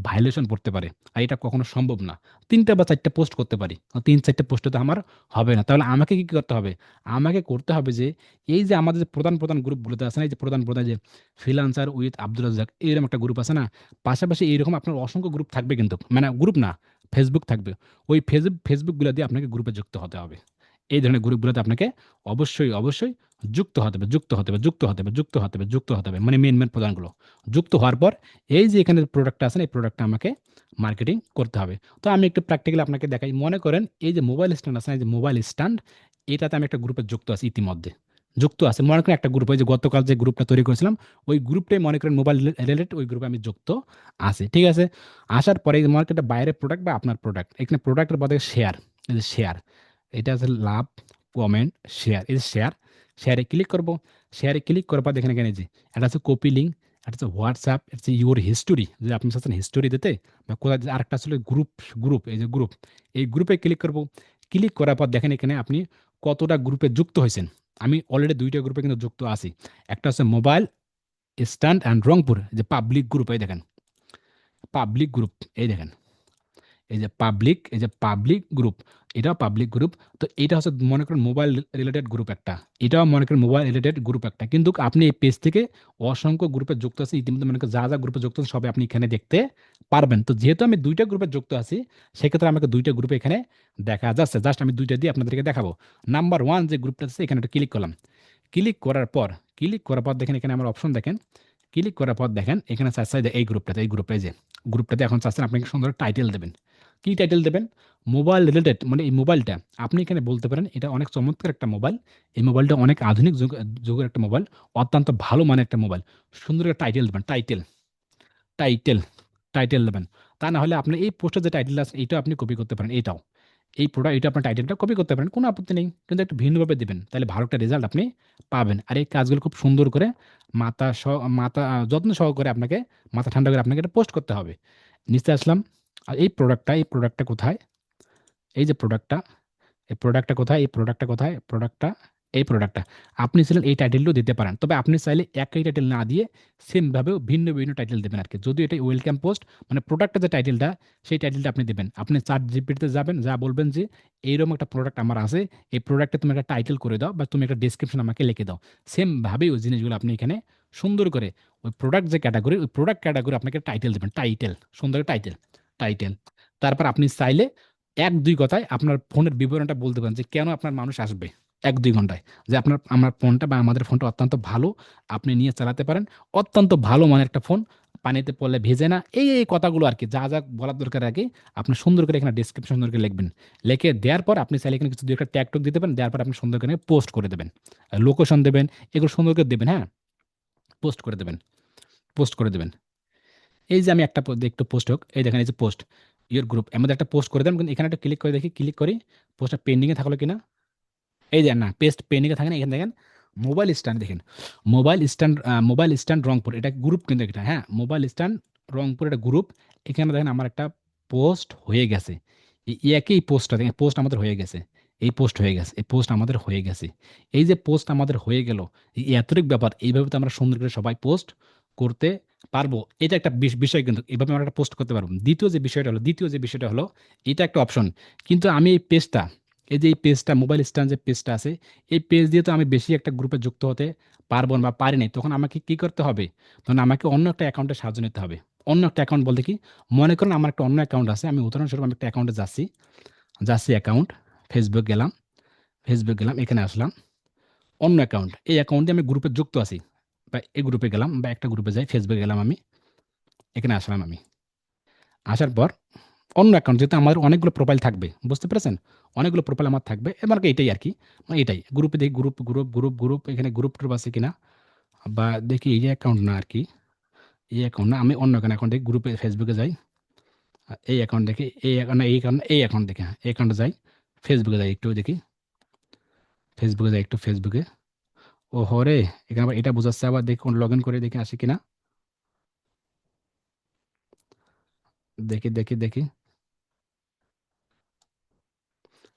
ভায়োলেশন পড়তে পারে। আর এটা কখনো সম্ভব না। ৩ টা বা ৪ টা পোস্ট করতে পারি। ৩-৪ টা পোস্টে তো আমার হবে না। তাহলে আমাকে কি করতে হবে? আমাকে করতে হবে যে এই যে আমাদের যে প্রধান গ্রুপগুলোতে আছে না? এই যে প্রধান যে ফ্রিল্যান্সার উইথ আব্দুল রাজ্জাক, এরকম একটা গ্রুপ আছে না? পাশাপাশি এইরকম আপনার অসংখ্য গ্রুপ থাকবে কিন্তু। মানে গ্রুপ না, ফেসবুক থাকবে। ওই ফেসবুকগুলা দিয়ে আপনাকে গ্রুপে যুক্ত হতে হবে। এই ধরনের গ্রুপগুলোতে আপনাকে অবশ্যই যুক্ত হতে হবে। মানে মেইন প্রধানগুলো। যুক্ত হওয়ার পর এই যে এখানে প্রোডাক্টটা আছে না? এই প্রোডাক্টটা আমাকে মার্কেটিং করতে হবে। তো আমি একটু প্র্যাকটিক্যালি আপনাকে দেখাই। মনে করেন এই যে মোবাইল স্ট্যান্ড আছে না? এই যে মোবাইল স্ট্যান্ড, এটাতে আমি একটা গ্রুপে যুক্ত আছি ইতিমধ্যে। যুক্ত আছে। মনে করেন একটা গ্রুপ, ওই যে গতকাল যে গ্রুপটা তৈরি করেছিলাম, ওই গ্রুপটাই মনে করেন মোবাইল রিলেটেড, ওই গ্রুপে আমি যুক্ত আছি। ঠিক আছে? আসার পরে এই যে মার্কেটে বাইরের প্রোডাক্ট বা আপনার প্রোডাক্ট, এখানে প্রোডাক্টের বাদে শেয়ার, এই যে শেয়ার, এটা আছে লাভ, কমেন্ট, শেয়ার। এই যে শেয়ারে ক্লিক করব। শেয়ারে ক্লিক করার পর দেখেন এখানে যে এটা হচ্ছে কপি লিঙ্ক, এটা হচ্ছে হোয়াটসঅ্যাপ, এটা হচ্ছে ইউর হিস্টোরি, যদি আপনি চাচ্ছেন হিস্টোরি দিতে বা কোথায়, আরেকটা আসলে গ্রুপ, এই যে গ্রুপ, এই গ্রুপে ক্লিক করব। ক্লিক করার পর দেখেন এখানে আপনি কতটা গ্রুপে যুক্ত হয়েছেন। আমি অলরেডি ২ টা গ্রুপে কিন্তু যুক্ত আছি। একটা হচ্ছে মোবাইল স্ট্যান্ড অ্যান্ড রংপুর, যে পাবলিক গ্রুপ, এই দেখেন পাবলিক গ্রুপ, এই দেখেন এই যে পাবলিক গ্রুপ, এটাও পাবলিক গ্রুপ। তো এটা হচ্ছে মনে করেন মোবাইল রিলেটেড গ্রুপ একটা। এটাও মনে করেন মোবাইল রিলেটেড গ্রুপ একটা। কিন্তু আপনি এই পেজ থেকে অসংখ্য গ্রুপে যুক্ত আছে ইতিমধ্যে, মনে করেন যা গ্রুপে যুক্ত আছে সবই আপনি এখানে দেখতে পারবেন। তো যেহেতু আমি ২ টা গ্রুপে যুক্ত আছি, সেক্ষেত্রে আমাকে ২ টা গ্রুপে এখানে দেখা যাচ্ছে। জাস্ট আমি ২ টা দিয়ে আপনাদেরকে দেখাবো। নাম্বার 1 যে গ্রুপটা আছে, এখানে একটা ক্লিক করলাম। ক্লিক করার পর দেখেন এখানে আমার অপশন দেখেন। ক্লিক করার পর দেখেন এখানে চাচ্ছে যে এই গ্রুপটাতে যে গ্রুপটাতে এখন চাচ্ছেন আপনি সুন্দর টাইটেল দেবেন। কি টাইটেল দেবেন? মোবাইল রিলেটেড, মানে এই মোবাইলটা আপনি এখানে বলতে পারেন এটা অনেক চমৎকার একটা মোবাইল। এই মোবাইলটা অনেক আধুনিক যুগের একটা মোবাইল। অত্যন্ত ভালো মানের একটা মোবাইল। সুন্দর একটা টাইটেল দেবেন। টাইটেল টাইটেল দেবেন। তা না হলে আপনি এই পোস্টের যে টাইটেল আছে এইটাও আপনি কপি করতে পারেন, এইটাও। এটা আপনার টাইটেলটা কপি করতে পারেন। কোনো আপত্তি নেই। কিন্তু একটু ভিন্নভাবে দিবেন। তাহলে ভালো একটা রেজাল্ট আপনি পাবেন। আর এই কাজগুলো খুব সুন্দর করে মাথা যত্ন সহকারে আপনাকে, মাথা ঠান্ডা করে আপনাকে এটা পোস্ট করতে হবে। নিচে আসলাম। আর এই প্রোডাক্টটা কোথায়? এই যে প্রোডাক্টটা, এই প্রোডাক্টটা। আপনি চাইলে এই টাইটেলটাও দিতে পারেন। তবে আপনি চাইলে একই টাইটেল না দিয়ে সেম ভাবেও ভিন্ন টাইটেল দেবেন আরকি। যদিও এটা ওয়েলকাম পোস্ট, মানে প্রোডাক্টের যে টাইটেলটা, সেই টাইটেলটা আপনি দিবেন। আপনি ChatGPT তে যাবেন, যা বলবেন যে, "এইরকম একটা প্রোডাক্ট আমার আছে। এই প্রোডাক্টে তুমি একটা টাইটেল করে দাও বা তুমি একটা ডেসক্রিপশন আমাকে লিখে দাও।" সেম ভাবেই ওই জিনিসগুলো আপনি এখানে সুন্দর করে ওই প্রোডাক্ট যে ক্যাটাগরি, ওই প্রোডাক্ট ক্যাটাগরি আপনাকে টাইটেল দেবেন, টাইটেল, সুন্দর টাইটেল, টাইটেল। তারপর আপনি চাইলে 1-2 কথায় আপনার ফোনের বিবরণটা বলতে পারেন যে কেন আপনার মানুষ আসবে 1-2 ঘন্টায়, যে আপনার আমার ফোনটা বা আমাদের ফোনটা অত্যন্ত ভালো, আপনি নিয়ে চালাতে পারেন, অত্যন্ত ভালো মানের একটা ফোন, পানিতে পড়লে ভেজে না, এই কথাগুলো আর কি, যা যা বলার দরকার আগে আপনি সুন্দর করে এখানে ডিসক্রিপশন সুন্দর করে লিখবেন। লিখে দেওয়ার পর আপনি চাইলে এখানে কিছু দু একটা ট্যাগ টুক দিতে পারেন, দেওয়ার পর আপনি সুন্দর করে পোস্ট করে দেবেন, লোকেশন দেবেন, এগুলো সুন্দর করে দেবেন, হ্যাঁ, পোস্ট করে দেবেন, পোস্ট করে দেবেন। এই যে আমি একটা একটু পোস্ট হোক, এই দেখেন এই যে পোস্ট ইয়োর গ্রুপ, এর মধ্যে একটা পোস্ট করে দেন, কিন্তু এখানে একটা ক্লিক করে দেখি, ক্লিক করি পোস্টটা পেন্ডিংয়ে থাকলো কিনা। এই যে না, পেস্ট পেন্ডিংয়ে থাকে না, এখানে দেখেন মোবাইল স্ট্যান্ড, দেখেন মোবাইল স্ট্যান্ড রংপুর, এটা গ্রুপ কিন্তু এটা, হ্যাঁ, মোবাইল স্ট্যান্ড রংপুর এটা গ্রুপ। এখানে দেখেন আমার একটা পোস্ট হয়ে গেছে, এই একই পোস্টটা দেখেন, পোস্ট আমাদের হয়ে গেছে, এই পোস্ট হয়ে গেছে, এই পোস্ট আমাদের হয়ে গেছে। এই যে পোস্ট আমাদের হয়ে গেল, এই এতটুক ব্যাপার, এইভাবে তো আমরা সুন্দর করে সবাই পোস্ট করতে পারবো। এটা একটা বিষয়, কিন্তু এইভাবে আমরা একটা পোস্ট করতে পারবো। দ্বিতীয় যে বিষয়টা হলো, এটা একটা অপশন, কিন্তু আমি এই পেজটা, এই যে এই পেজটা মোবাইল স্ট্যান্ড যে পেজটা আছে, এই পেজ দিয়ে তো আমি বেশি একটা গ্রুপে যুক্ত হতে পারবো না বা পারি নাই, তখন আমাকে কি করতে হবে, তখন আমাকে অন্য একটা অ্যাকাউন্টের সাহায্য নিতে হবে। অন্য একটা অ্যাকাউন্ট বলতে কি, মনে করেন আমার একটা অন্য অ্যাকাউন্ট আছে, আমি উদাহরণস্বরূপ আমি একটা অ্যাকাউন্টে যাচ্ছি, অ্যাকাউন্ট, ফেসবুক গেলাম, এখানে আসলাম, অন্য অ্যাকাউন্ট, এই অ্যাকাউন্টে আমি গ্রুপে যুক্ত আছি, বা এই গ্রুপে গেলাম বা একটা গ্রুপে যাই, ফেসবুকে গেলাম আমি, এখানে আসলাম আমি, আসার পর অন্য অ্যাকাউন্ট, যেহেতু আমাদের অনেকগুলো প্রোফাইল থাকবে, বুঝতে পেরেছেন, অনেকগুলো প্রোফাইল আমার থাকবে, এবার এটাই আর কি, মানে এটাই গ্রুপে দেখি, গ্রুপ, এখানে গ্রুপ ট্রুপ আছে কিনা, বা দেখি এই অ্যাকাউন্ট না আর কি, এই অ্যাকাউন্ট না, আমি অন্য অ্যাকাউন্ট দেখি, গ্রুপে ফেসবুকে যাই, এই অ্যাকাউন্ট দেখি, এই অ্যাকাউন্ট দেখি, হ্যাঁ, এই অ্যাকাউন্টে যাই, ফেসবুকে যাই একটু দেখি, ফেসবুকে, ও হরে, এখানে আবার এটা বোঝাচ্ছে, আবার দেখি লগ ইন করে দেখি আসে কিনা, দেখি,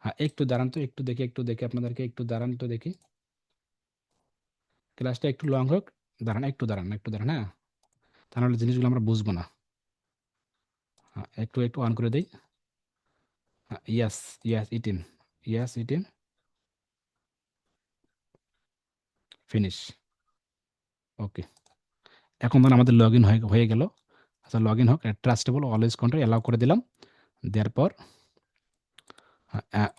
হ্যাঁ, একটু দাঁড়ান তো, একটু দেখি আপনাদেরকে, একটু দাঁড়ান তো দেখি, ক্লাসটা একটু লং হোক, দাঁড়ান, একটু দাঁড়ান, হ্যাঁ, তা নাহলে জিনিসগুলো আমরা বুঝবো না। হ্যাঁ, একটু অন করে দেই, হ্যাঁ, ইয়াস ইটিন ফিনিশ, ওকে। এখন ধরুন আমাদের লগ ইন হয়ে গেল। আচ্ছা, লগ ইন হোক, ট্রাস্টেবল অলওয়েজ কন্ট্রোল অ্যালাউ করে দিলাম, দেওয়ার পর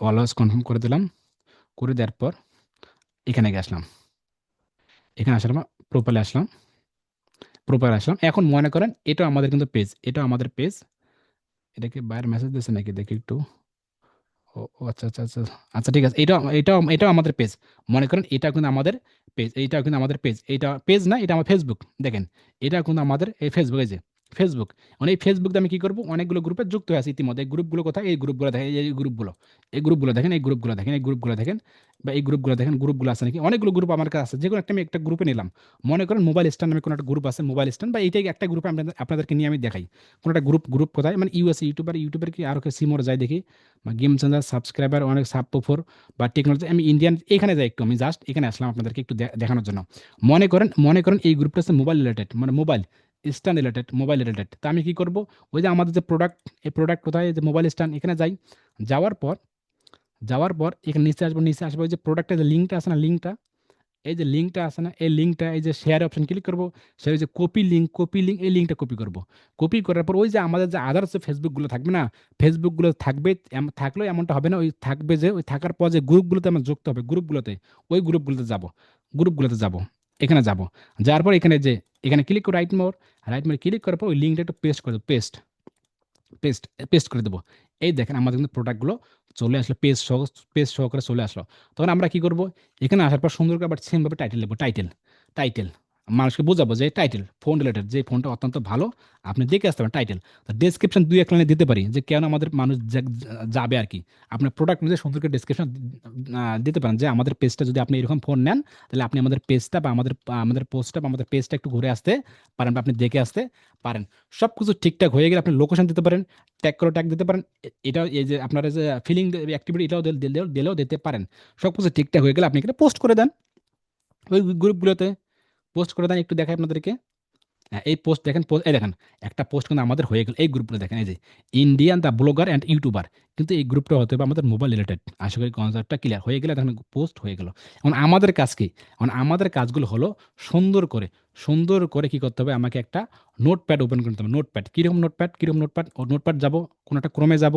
অলওয়েজ কনফার্ম করে দিলাম, করে দেওয়ার পর এখানে আসলাম, এখানে আসার পর প্রোফাইলে আসলাম। এখন মনে করেন এটা আমাদের কিন্তু পেজ, এটা আমাদের পেজ, এটাকে বাইরের মেসেজ দিচ্ছে নাকি দেখি একটু, ও আচ্ছা, ঠিক আছে, এটাও আমাদের পেজ, মনে করেন এটাও কিন্তু আমাদের পেজ, এটা পেজ না, এটা আমার ফেসবুক, দেখেন, এটা কিন্তু আমাদের এই ফেসবুক, এই যে ফেসবুক, মানে এই ফেসবুক আমি কি করব, অনেকগুলো গ্রুপে যুক্ত হয়ে আছি ইতিমধ্যে, এই গ্রুপগুলো কোথায়, এই গ্রুপগুলো দেখেন, এই গ্রুপগুলো দেখেন, বা এই গ্রুপগুলো দেখেন, গ্রুপগুলো আছে নাকি, অনেকগুলো গ্রুপ আমার কাছে আছে, যে কোনো একটা আমি একটা গ্রুপে নিলাম, মনে করেন মোবাইল স্ট্যান্ড নামে কোনো একটা গ্রুপ আছে, মোবাইল স্ট্যান্ড, বা এইটাই একটা গ্রুপে আপনাদেরকে নিয়ে আমি দেখাই, কোনো একটা গ্রুপ কোথায়, মানে ইউটিউবার কি আরো সিমোর যাই দেখি, বা গেম চেঞ্জার, সাবস্ক্রাইবার, অনেক সাবপুফোর, বা টেকনোলজি, আমি ইন্ডিয়ান, এখানে যাই একটু, আমি জাস্ট এখানে আসলাম আপনাদেরকে একটু দেখানোর জন্য। মনে করেন এই গ্রুপটা হচ্ছে মোবাইল রিলেটেড, মানে mobile stand related, mobile related, তা আমি কি করব, ওই যে আমাদের যে প্রোডাক্ট, এই প্রোডাক্ট কোথায়, এই যে মোবাইল স্ট্যান্ড, এখানে যাই, যাওয়ার পর এখানে নিচে আসবো, ওই যে প্রোডাক্টের যে লিঙ্কটা আছে না, এই যে লিঙ্কটা আছে না, এই লিঙ্কটা, এই যে শেয়ার অপশন ক্লিক করবো, সে ওই যে কপি লিঙ্ক, এই লিঙ্কটা কপি করব, কপি করার পর ওই যে আমাদের যে আদার্স ফেসবুকগুলো থাকবে না, ফেসবুকগুলো থাকবে, থাকলেও এমনটা হবে না, ওই থাকবে, যে ওই থাকার পর যে গ্রুপগুলোতে আমরা যুক্ত হবে, ওই গ্রুপগুলোতে যাব, এখানে যাব, যাওয়ার পর এখানে ক্লিক করে রাইট মোর ক্লিক করার পর ওই লিঙ্কটা একটু পেস্ট করে দেবো, পেস্ট পেস্ট করে দেবো। এই দেখেন আমাদের কিন্তু প্রোডাক্টগুলো চলে আসলো, পেজ সহকারে চলে আসলো। তখন আমরা কি করব, এখানে আসার পর সুন্দর করে আবার সেমভাবে টাইটেল লিখবো, টাইটেল মানুষকে বোঝাবো যে টাইটেল, ফোন রিলেটেড, যে ফোনটা অত্যন্ত ভালো, আপনি দেখে আসতে পারেন টাইটেল। ডেসক্রিপশন 2-1 লাইনে দিতে পারি, যে কেন আমাদের মানুষ যাবে আর কি, আপনার প্রোডাক্ট অনুযায়ী সুন্দর করে ডেসক্রিপশন দিতে পারেন, যে আমাদের পেজটা যদি আপনি এরকম ফোন নেন, তাহলে আপনি আমাদের পেজটা বা আমাদের পোস্টটা বা আমাদের পেজটা একটু ঘুরে আসতে পারেন, বা আপনি দেখে আসতে পারেন। সবকিছু ঠিকঠাক হয়ে গেলে আপনি লোকেশন দিতে পারেন, ট্যাগ দিতে পারেন, এটাও এই যে আপনার যে ফিলিং অ্যাক্টিভিটি, এটাও দিলেও দিতে পারেন। সবকিছু ঠিকঠাক হয়ে গেলে আপনি এখানে পোস্ট করে দেন, ওই গ্রুপগুলোতে পোস্ট করে দেন, একটু দেখাই আপনাদেরকে। হ্যাঁ, এই পোস্ট দেখেন, এই দেখেন একটা পোস্ট কিন্তু আমাদের হয়ে গেল, এই গ্রুপগুলো দেখেন, এই যে Indian the blogger and YouTuber, কিন্তু এই গ্রুপটা হতে হবে আমাদের মোবাইল রিলেটেড। আশা করি কনসেপ্টটা ক্লিয়ার হয়ে গেলে, দেখেন পোস্ট হয়ে গেল। এখন আমাদের কাজ কি, এখন আমাদের কাজগুলো হলো সুন্দর করে সুন্দর করে কি করতে হবে, আমাকে একটা নোটপ্যাড ওপেন করতে হবে। নোটপ্যাড কীরকম নোটপ্যাড, ও নোটপ্যাড যাবো, কোনো একটা ক্রমে যাব।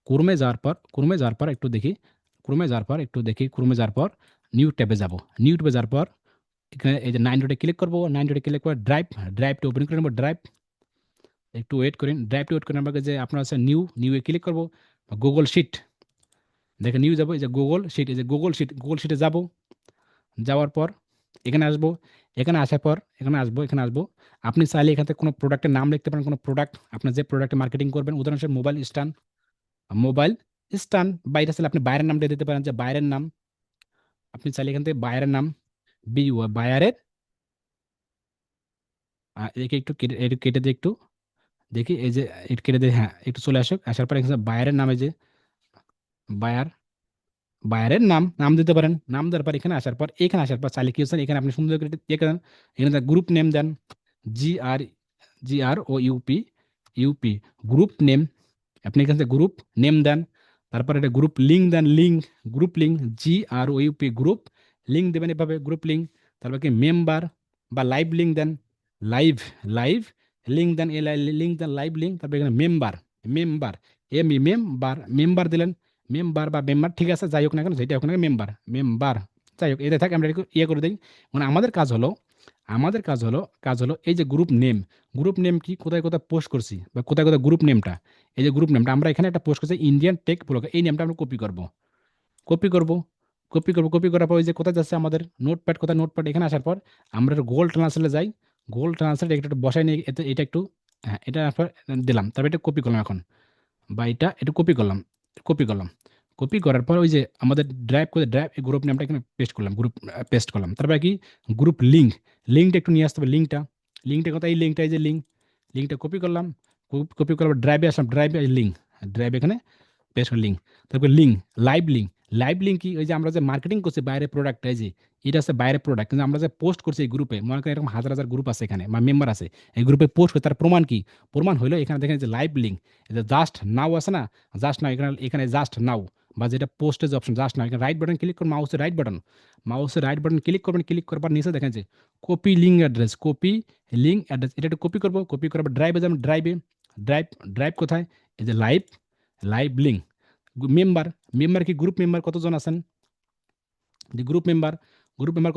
ক্রমে যাওয়ার পর ক্রমে যাওয়ার পর নিউ ট্যাবে যাব। নিউ ট্যাবে যাওয়ার পর এখানে এই যে 9 ডটে ক্লিক করবো। 9 ডটে ক্লিক করে ড্রাইভটা ওপেন করে নেবো। একটু ওয়েট করেন। ড্রাইভটা ওয়েট করেন, আমাকে যে আপনার আছে নিউয়ে ক্লিক করবো। গুগল শিট, দেখে নিউ যাবো, এই যে গুগল শিটে যাব। যাওয়ার পর এখানে আসবো। এখানে আসবো। আপনি চাইলে এখান থেকে কোনো প্রোডাক্টের নাম লিখতে পারেন, কোনো প্রোডাক্ট আপনার যে প্রোডাক্টে মার্কেটিং করবেন, উদাহরণস্বরূপ মোবাইল স্ট্যান্ড। বাইরে চাইলে আপনি বাইরের নামটা দিতে পারেন, যে বাইরের নাম। আপনি চাইলে এখান থেকে বাইরের নাম, বায়ারের, এদিকে একটু কেটে দিয়ে একটু দেখি, এই যে একটু কেটে দিয়ে, হ্যাঁ একটু চলে আসুক। আসার পর এখানে বায়ারের নামে, যে বায়ার বায়ারের নাম দিতে পারেন। নাম দেওয়ার পর এখানে আসার পর চাইলে কি হচ্ছে, এখানে আপনি সুন্দর করে ইয়ে করেন। এখানে গ্রুপ নেম দেন, GR GROUP গ্রুপ নেম। আপনি এখান থেকে গ্রুপ নেম দেন। তারপর এটা গ্রুপ লিঙ্ক দেন, group link, GROUP group link দেবেন এভাবে, গ্রুপ লিঙ্ক। তারপর কি মেম্বার বা লাইভ লিঙ্ক দেন, লাইভ লাইভ লিঙ্ক দেন, লিঙ্ক দেন, লাইভ লিঙ্ক। তারপর এখানে মেম্বার মেম্বার দিলেন। মেম্বার ঠিক আছে, যাই হোক না কেন, যেটা হোক না মেম্বার যাই হোক, এতে থাকে। আমরা একটু ইয়ে করে দিই। মানে আমাদের কাজ হলো এই যে গ্রুপ নেম কি, কোথায় কোথায় পোস্ট করছি বা কোথায় কোথায় গ্রুপ নেমটা, এই যে গ্রুপ নেমটা আমরা এখানে একটা পোস্ট করছি, ইন্ডিয়ান টেক ব্লগ, এই নেমটা আমরা কপি করব। কপি করব কপি করার পর ওই যে কোথায় যাচ্ছে আমাদের নোটপ্যাড, এখানে আসার পর আমরা গুগল ট্রান্সলেটে যাই। গুগল ট্রান্সলেট একটু বসাই নিয়ে এটা একটু, হ্যাঁ এটা দিলাম। তারপর এটা কপি করলাম এখন, বা এটা একটু কপি করলাম। কপি করার পর ওই যে আমাদের ড্রাইভ গ্রুপ নামটা এখানে পেস্ট করলাম। তারপরে কি গ্রুপ লিঙ্কটা একটু নিয়ে আসতে হবে। লিঙ্কটা কথা, এই লিঙ্কটা, এই যে লিঙ্কটা কপি করলাম। কপি করার পর ড্রাইভে আসলাম। ড্রাইভ এখানে পেস্ট লিঙ্ক। তারপর লাইভ লিঙ্ক কি, ওই যে আমরা যে মার্কেটিং করছি বাইরে প্রোডাক্ট, এই যে এটা আছে বাইরে প্রোডাক্ট, কিন্তু আমরা যে পোস্ট করছি এই গ্রুপে, মনে করেন এরকম হাজার হাজার গ্রুপ আছে এখানে বা মেম্বার আছে, এই গ্রুপে পোস্ট করে তার প্রমাণ কি, প্রমাণ হলো এখানে দেখেন যে লাইভ লিঙ্ক, যে জাস্ট নাও আছে না, জাস্ট নাও, এখানে জাস্ট নাও, বা যেটা পোস্টের যে অপশন জাস্ট নাও, এখানে রাইট বাটন ক্লিক করুন, মাউসের রাইট বাটন ক্লিক করবেন। ক্লিক করবার নিচে দেখেন যে কপি লিঙ্ক অ্যাড্রেস, এটা একটু কপি করার পর ড্রাইভে যাবেন। ড্রাইভ ড্রাইভ কোথায়, এই যে লাইভ লিঙ্ক। মেম্বার মেম্বার কি, গ্রুপ মেম্বার কতজন আছেন, যে গ্রুপ মেম্বার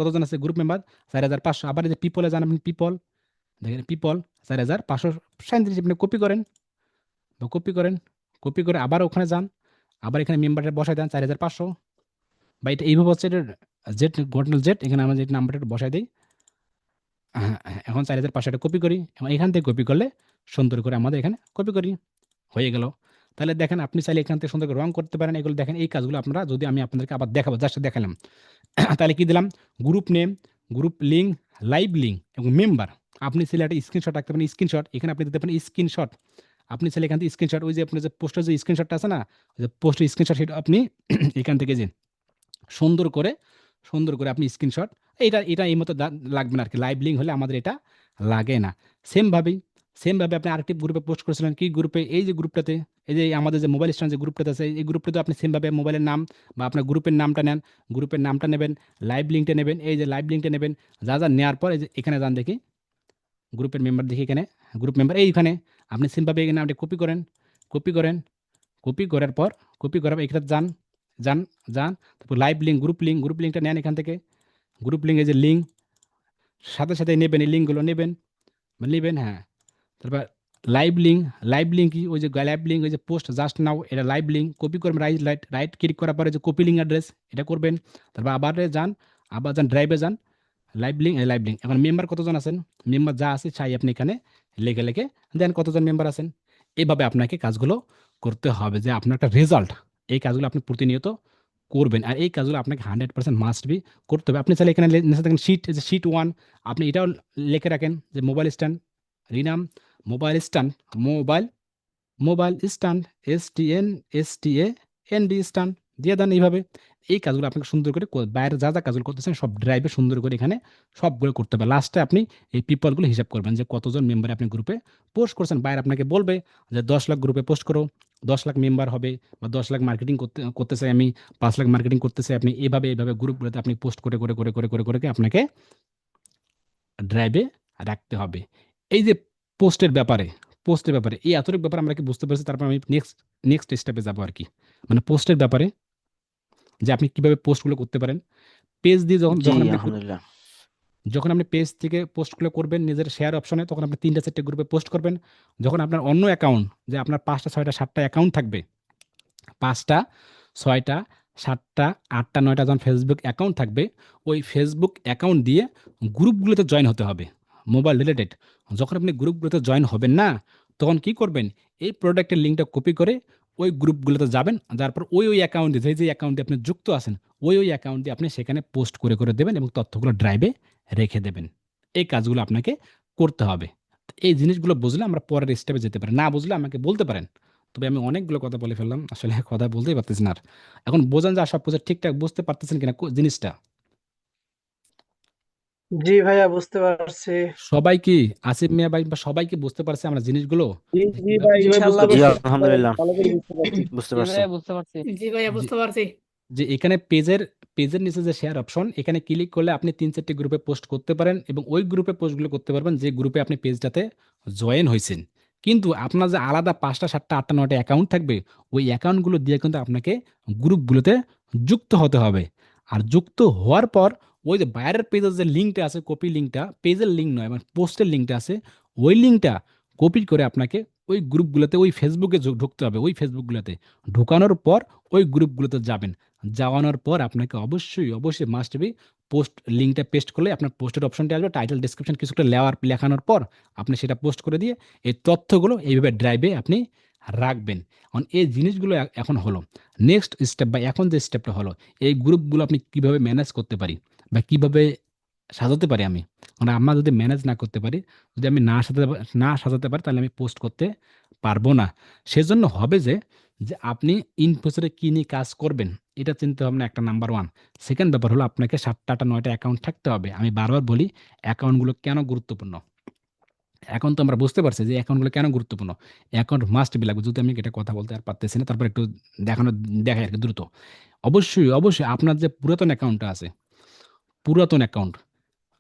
কতজন আছে, গ্রুপ মেম্বার 4500। আবার এই যে পিপলে যান, আপনি দেখেন পিপল 4537, আপনি কপি করে আবার ওখানে যান। আবার এখানে মেম্বারটা বসায় দেন 4500, বা এটা এইভাবে হচ্ছে, এটা জেড, এখানে আমরা যে নাম্বারটা বসাই দিই। হ্যাঁ হ্যাঁ, এখন 4500 এটা কপি করি, এবং এখান থেকে কপি করলে সুন্দর করে আমাদের এখানে কপি করি, হয়ে গেল। তাহলে দেখেন, আপনি চাইলে এখান থেকে সুন্দর করে রং করতে পারেন। এগুলো দেখেন, এই কাজগুলো আপনারা, যদি আমি আপনাদেরকে আবার দেখাবো, জাস্ট দেখালাম। তাহলে কি দিলাম, group name, group link, live link এবং মেম্বার। আপনি চাইলে একটা স্ক্রিনশট রাখতে পারেন, এখানে আপনি দিতে পারেন স্ক্রিনশট। আপনি চাইলে এখান থেকে স্ক্রিনশট, ওই যে আপনার যে পোস্টের যে স্ক্রিনশটটা আছে না, ওই যে পোস্টের স্ক্রিনশট, সেটা আপনি এখান থেকে যে সুন্দর করে আপনি স্ক্রিনশট, এটা এই মতো লাগবে না আর কি। লাইভ লিঙ্ক হলে আমাদের এটা লাগে না। সেমভাবেই সেমভাবে আপনি আরেকটি গ্রুপে পোস্ট করেছিলেন, কি গ্রুপে, এই যে গ্রুপটাতে, এই যে আমাদের যে মোবাইল স্ট্যান্ড যে গ্রুপটাতে আছে, এই গ্রুপটাতে আপনি সেমভাবে মোবাইলের নাম বা আপনার গ্রুপের নামটা নেন, গ্রুপের নামটা নেবেন, লাইভ লিঙ্কটা নেবেন, এই যে লাইভ লিঙ্কটা নেবেন। যা নেওয়ার পর এই যে এখানে যান, দেখি গ্রুপের মেম্বার, দেখি এখানে গ্রুপ মেম্বার, এইখানে আপনি সেমভাবে এই নামটা কপি করেন কপি করার পর এখানে যান যান যান তারপর লাইভ লিঙ্ক, গ্রুপ লিঙ্কটা নেন এখান থেকে। গ্রুপ লিঙ্ক, এই যে লিঙ্ক সাথে সাথে নেবেন, এই লিঙ্কগুলো নেবেন হ্যাঁ। তারপর লাইভ লিঙ্ক কি, ওই যে লাইভ লিঙ্ক, ওই যে পোস্ট জাস্ট নাও, এটা লাইভ লিঙ্ক কপি করবেন। রাইট ক্লিক করার পরে যে কপি লিঙ্ক অ্যাড্রেস, এটা করবেন। তারপর আবার যান ড্রাইভে যান, লাইভ লিঙ্ক। এখন মেম্বার কতজন আছেন, মেম্বার যা আছে চাই আপনি এখানে লিখে দেন কতজন মেম্বার আছেন। এভাবে আপনাকে কাজগুলো করতে হবে, যে আপনার একটা রেজাল্ট, এই কাজগুলো আপনি প্রতিনিয়ত করবেন। আর এই কাজগুলো আপনাকে 100% মাস্ট বি করতে হবে। আপনি চাইলে এখানে লিখে থাকেন শিট 1, আপনি এটাও লিখে রাখেন যে mobile stand, rename mobile stand, mobile mobile stand, STAND stand দিয়ে দেন। এইভাবে এই কাজগুলো আপনাকে সুন্দর করে বাইরে যা কাজগুলো করতেছেন সব ড্রাইভে সুন্দর করে এখানে সবগুলো করতে হবে। লাস্টে আপনি এই পিপলগুলো হিসাব করবেন, যে কতজন মেম্বার আপনি গ্রুপে পোস্ট করছেন। বাইরে আপনাকে বলবে যে 10 লাখ গ্রুপে পোস্ট করো, 10 লাখ মেম্বার হবে, বা 10 লাখ মার্কেটিং করতে চাই আমি, 5 লাখ মার্কেটিং করতে চাই আপনি। এইভাবে গ্রুপগুলোতে আপনি পোস্ট করে আপনাকে ড্রাইভে রাখতে হবে। এই যে পোস্টের ব্যাপারে এই এতটুকু ব্যাপারে আমরা কি বুঝতে পারছি, তারপর আমি নেক্সট নেক্সট স্টেপে যাবো আর কি। মানে পোস্টের ব্যাপারে যে আপনি কিভাবে পোস্টগুলো করতে পারেন। পেজ দিয়ে যখন জি যখন আপনি আলহামদুলিল্লাহ। যখন আপনি পেজ থেকে পোস্টগুলো করবেন নিজের শেয়ার অপশনে, তখন আপনি 3টা 4টে গ্রুপে পোস্ট করবেন। যখন আপনার অন্য অ্যাকাউন্ট, যে আপনার 5টা 6টা 7টা অ্যাকাউন্ট থাকবে, 5টা 6টা 7টা 8টা 9টা যখন ফেসবুক অ্যাকাউন্ট থাকবে, ওই ফেসবুক অ্যাকাউন্ট দিয়ে গ্রুপগুলোতে জয়েন হতে হবে মোবাইল রিলেটেড। যখন আপনি গ্রুপগুলোতে জয়েন হবেন না, তখন কি করবেন, এই প্রোডাক্টের লিঙ্কটা কপি করে ওই গ্রুপগুলোতে যাবেন, তারপর ওই অ্যাকাউন্টে যে অ্যাকাউন্টে আপনি যুক্ত আছেন, ওই অ্যাকাউন্টে আপনি সেখানে পোস্ট করে করে দেবেন এবং তথ্যগুলো ড্রাইভে রেখে দেবেন। এই কাজগুলো আপনাকে করতে হবে। তো এই জিনিসগুলো বুঝলে আমরা পরের স্টেপে যেতে পারি, না বুঝলে আমাকে বলতে পারেন। তবে আমি অনেকগুলো কথা বলে ফেললাম, আসলে কথা বলতেই পারতেছি না আর। এখন বোঝান যে সব কিছু ঠিকঠাক বুঝতে পারতেছেন কিনা জিনিসটা। জি ভাইয়া, বুঝতে পারছি। সবাই কি, আসিফ মিয়া ভাই বা সবাই কি বুঝতে পারছে আমরা জিনিসগুলো জি যে জি কিভাবে ভাই, ইনশাল্লাহ বুঝতে জি পারছি, বুঝতে আলহামদুলিল্লাহ, ভালো করে বুঝতে পারছি। বুঝতে জি পারছি। ভাইয়া বুঝতে পারছি। জি ভাইয়া, যে বুঝতে পারছি। যে এখানে পেজের নিচে যে শেয়ার অপশন, এখানে ক্লিক করলে আপনি 3 4টে গ্রুপে পোস্ট করতে পারেন এবং ওই গ্রুপে পোস্টগুলো করতে পারবেন যে গ্রুপে আপনি পেজটাতে জয়েন হয়েছেন। কিন্তু আপনার যে আলাদা 5টা 7টা 8টা 9টা অ্যাকাউন্ট থাকবে, ওই অ্যাকাউন্টগুলো দিয়ে কিন্তু আপনাকে গ্রুপগুলোতে যুক্ত হতে হবে। আর যুক্ত হওয়ার পর ওই যে বাইরের পেজের যে লিঙ্কটা আছে, কপি লিঙ্কটা, পেজের লিঙ্ক নয় মানে পোস্টের লিঙ্কটা আছে, ওই লিঙ্কটা কপি করে আপনাকে ওই গ্রুপগুলোতে, ওই ফেসবুকে ঢুকতে হবে। ওই ফেসবুকগুলোতে ঢুকানোর পর ওই গ্রুপগুলোতে যাবেন। যাওয়ানোর পর আপনাকে অবশ্যই মাস্ট বি পোস্ট লিঙ্কটা পেস্ট করলে আপনার পোস্টের অপশনটা আসবে, টাইটেল ডেসক্রিপশন কিছু একটা লেখানোর পর আপনি সেটা পোস্ট করে দিয়ে এই তথ্যগুলো এইভাবে ড্রাইভে আপনি রাখবেন। এখন এই জিনিসগুলো এখন হলো নেক্সট স্টেপ, বা এখন যে স্টেপটা হলো, এই গ্রুপগুলো আপনি কিভাবে ম্যানেজ করতে পারি বা কিভাবে সাজাতে পারি আমি। মানে আমরা যদি ম্যানেজ না করতে পারি, যদি আমি না সাজাতে পারি, তাহলে আমি পোস্ট করতে পারবো না। সেজন্য হবে যে যে আপনি ইন ফিউচারে কী নিয়ে কাজ করবেন, এটা চিন্তা ভাবনা একটা নাম্বার ওয়ান। সেকেন্ড ব্যাপার হলো আপনাকে 7টা 8টা 9টা অ্যাকাউন্ট থাকতে হবে। আমি বারবার বলি অ্যাকাউন্টগুলো কেন গুরুত্বপূর্ণ। এখন তো আমরা বুঝতে পারছি যে অ্যাকাউন্টগুলো কেন গুরুত্বপূর্ণ। অ্যাকাউন্ট মাস্ট বি লাগবে। যদি আমি এটা কথা বলতে আর পারতেছি না, তারপর একটু দেখাই আর কি দ্রুত। অবশ্যই আপনার যে পুরাতন অ্যাকাউন্টটা আছে, পুরাতন অ্যাকাউন্ট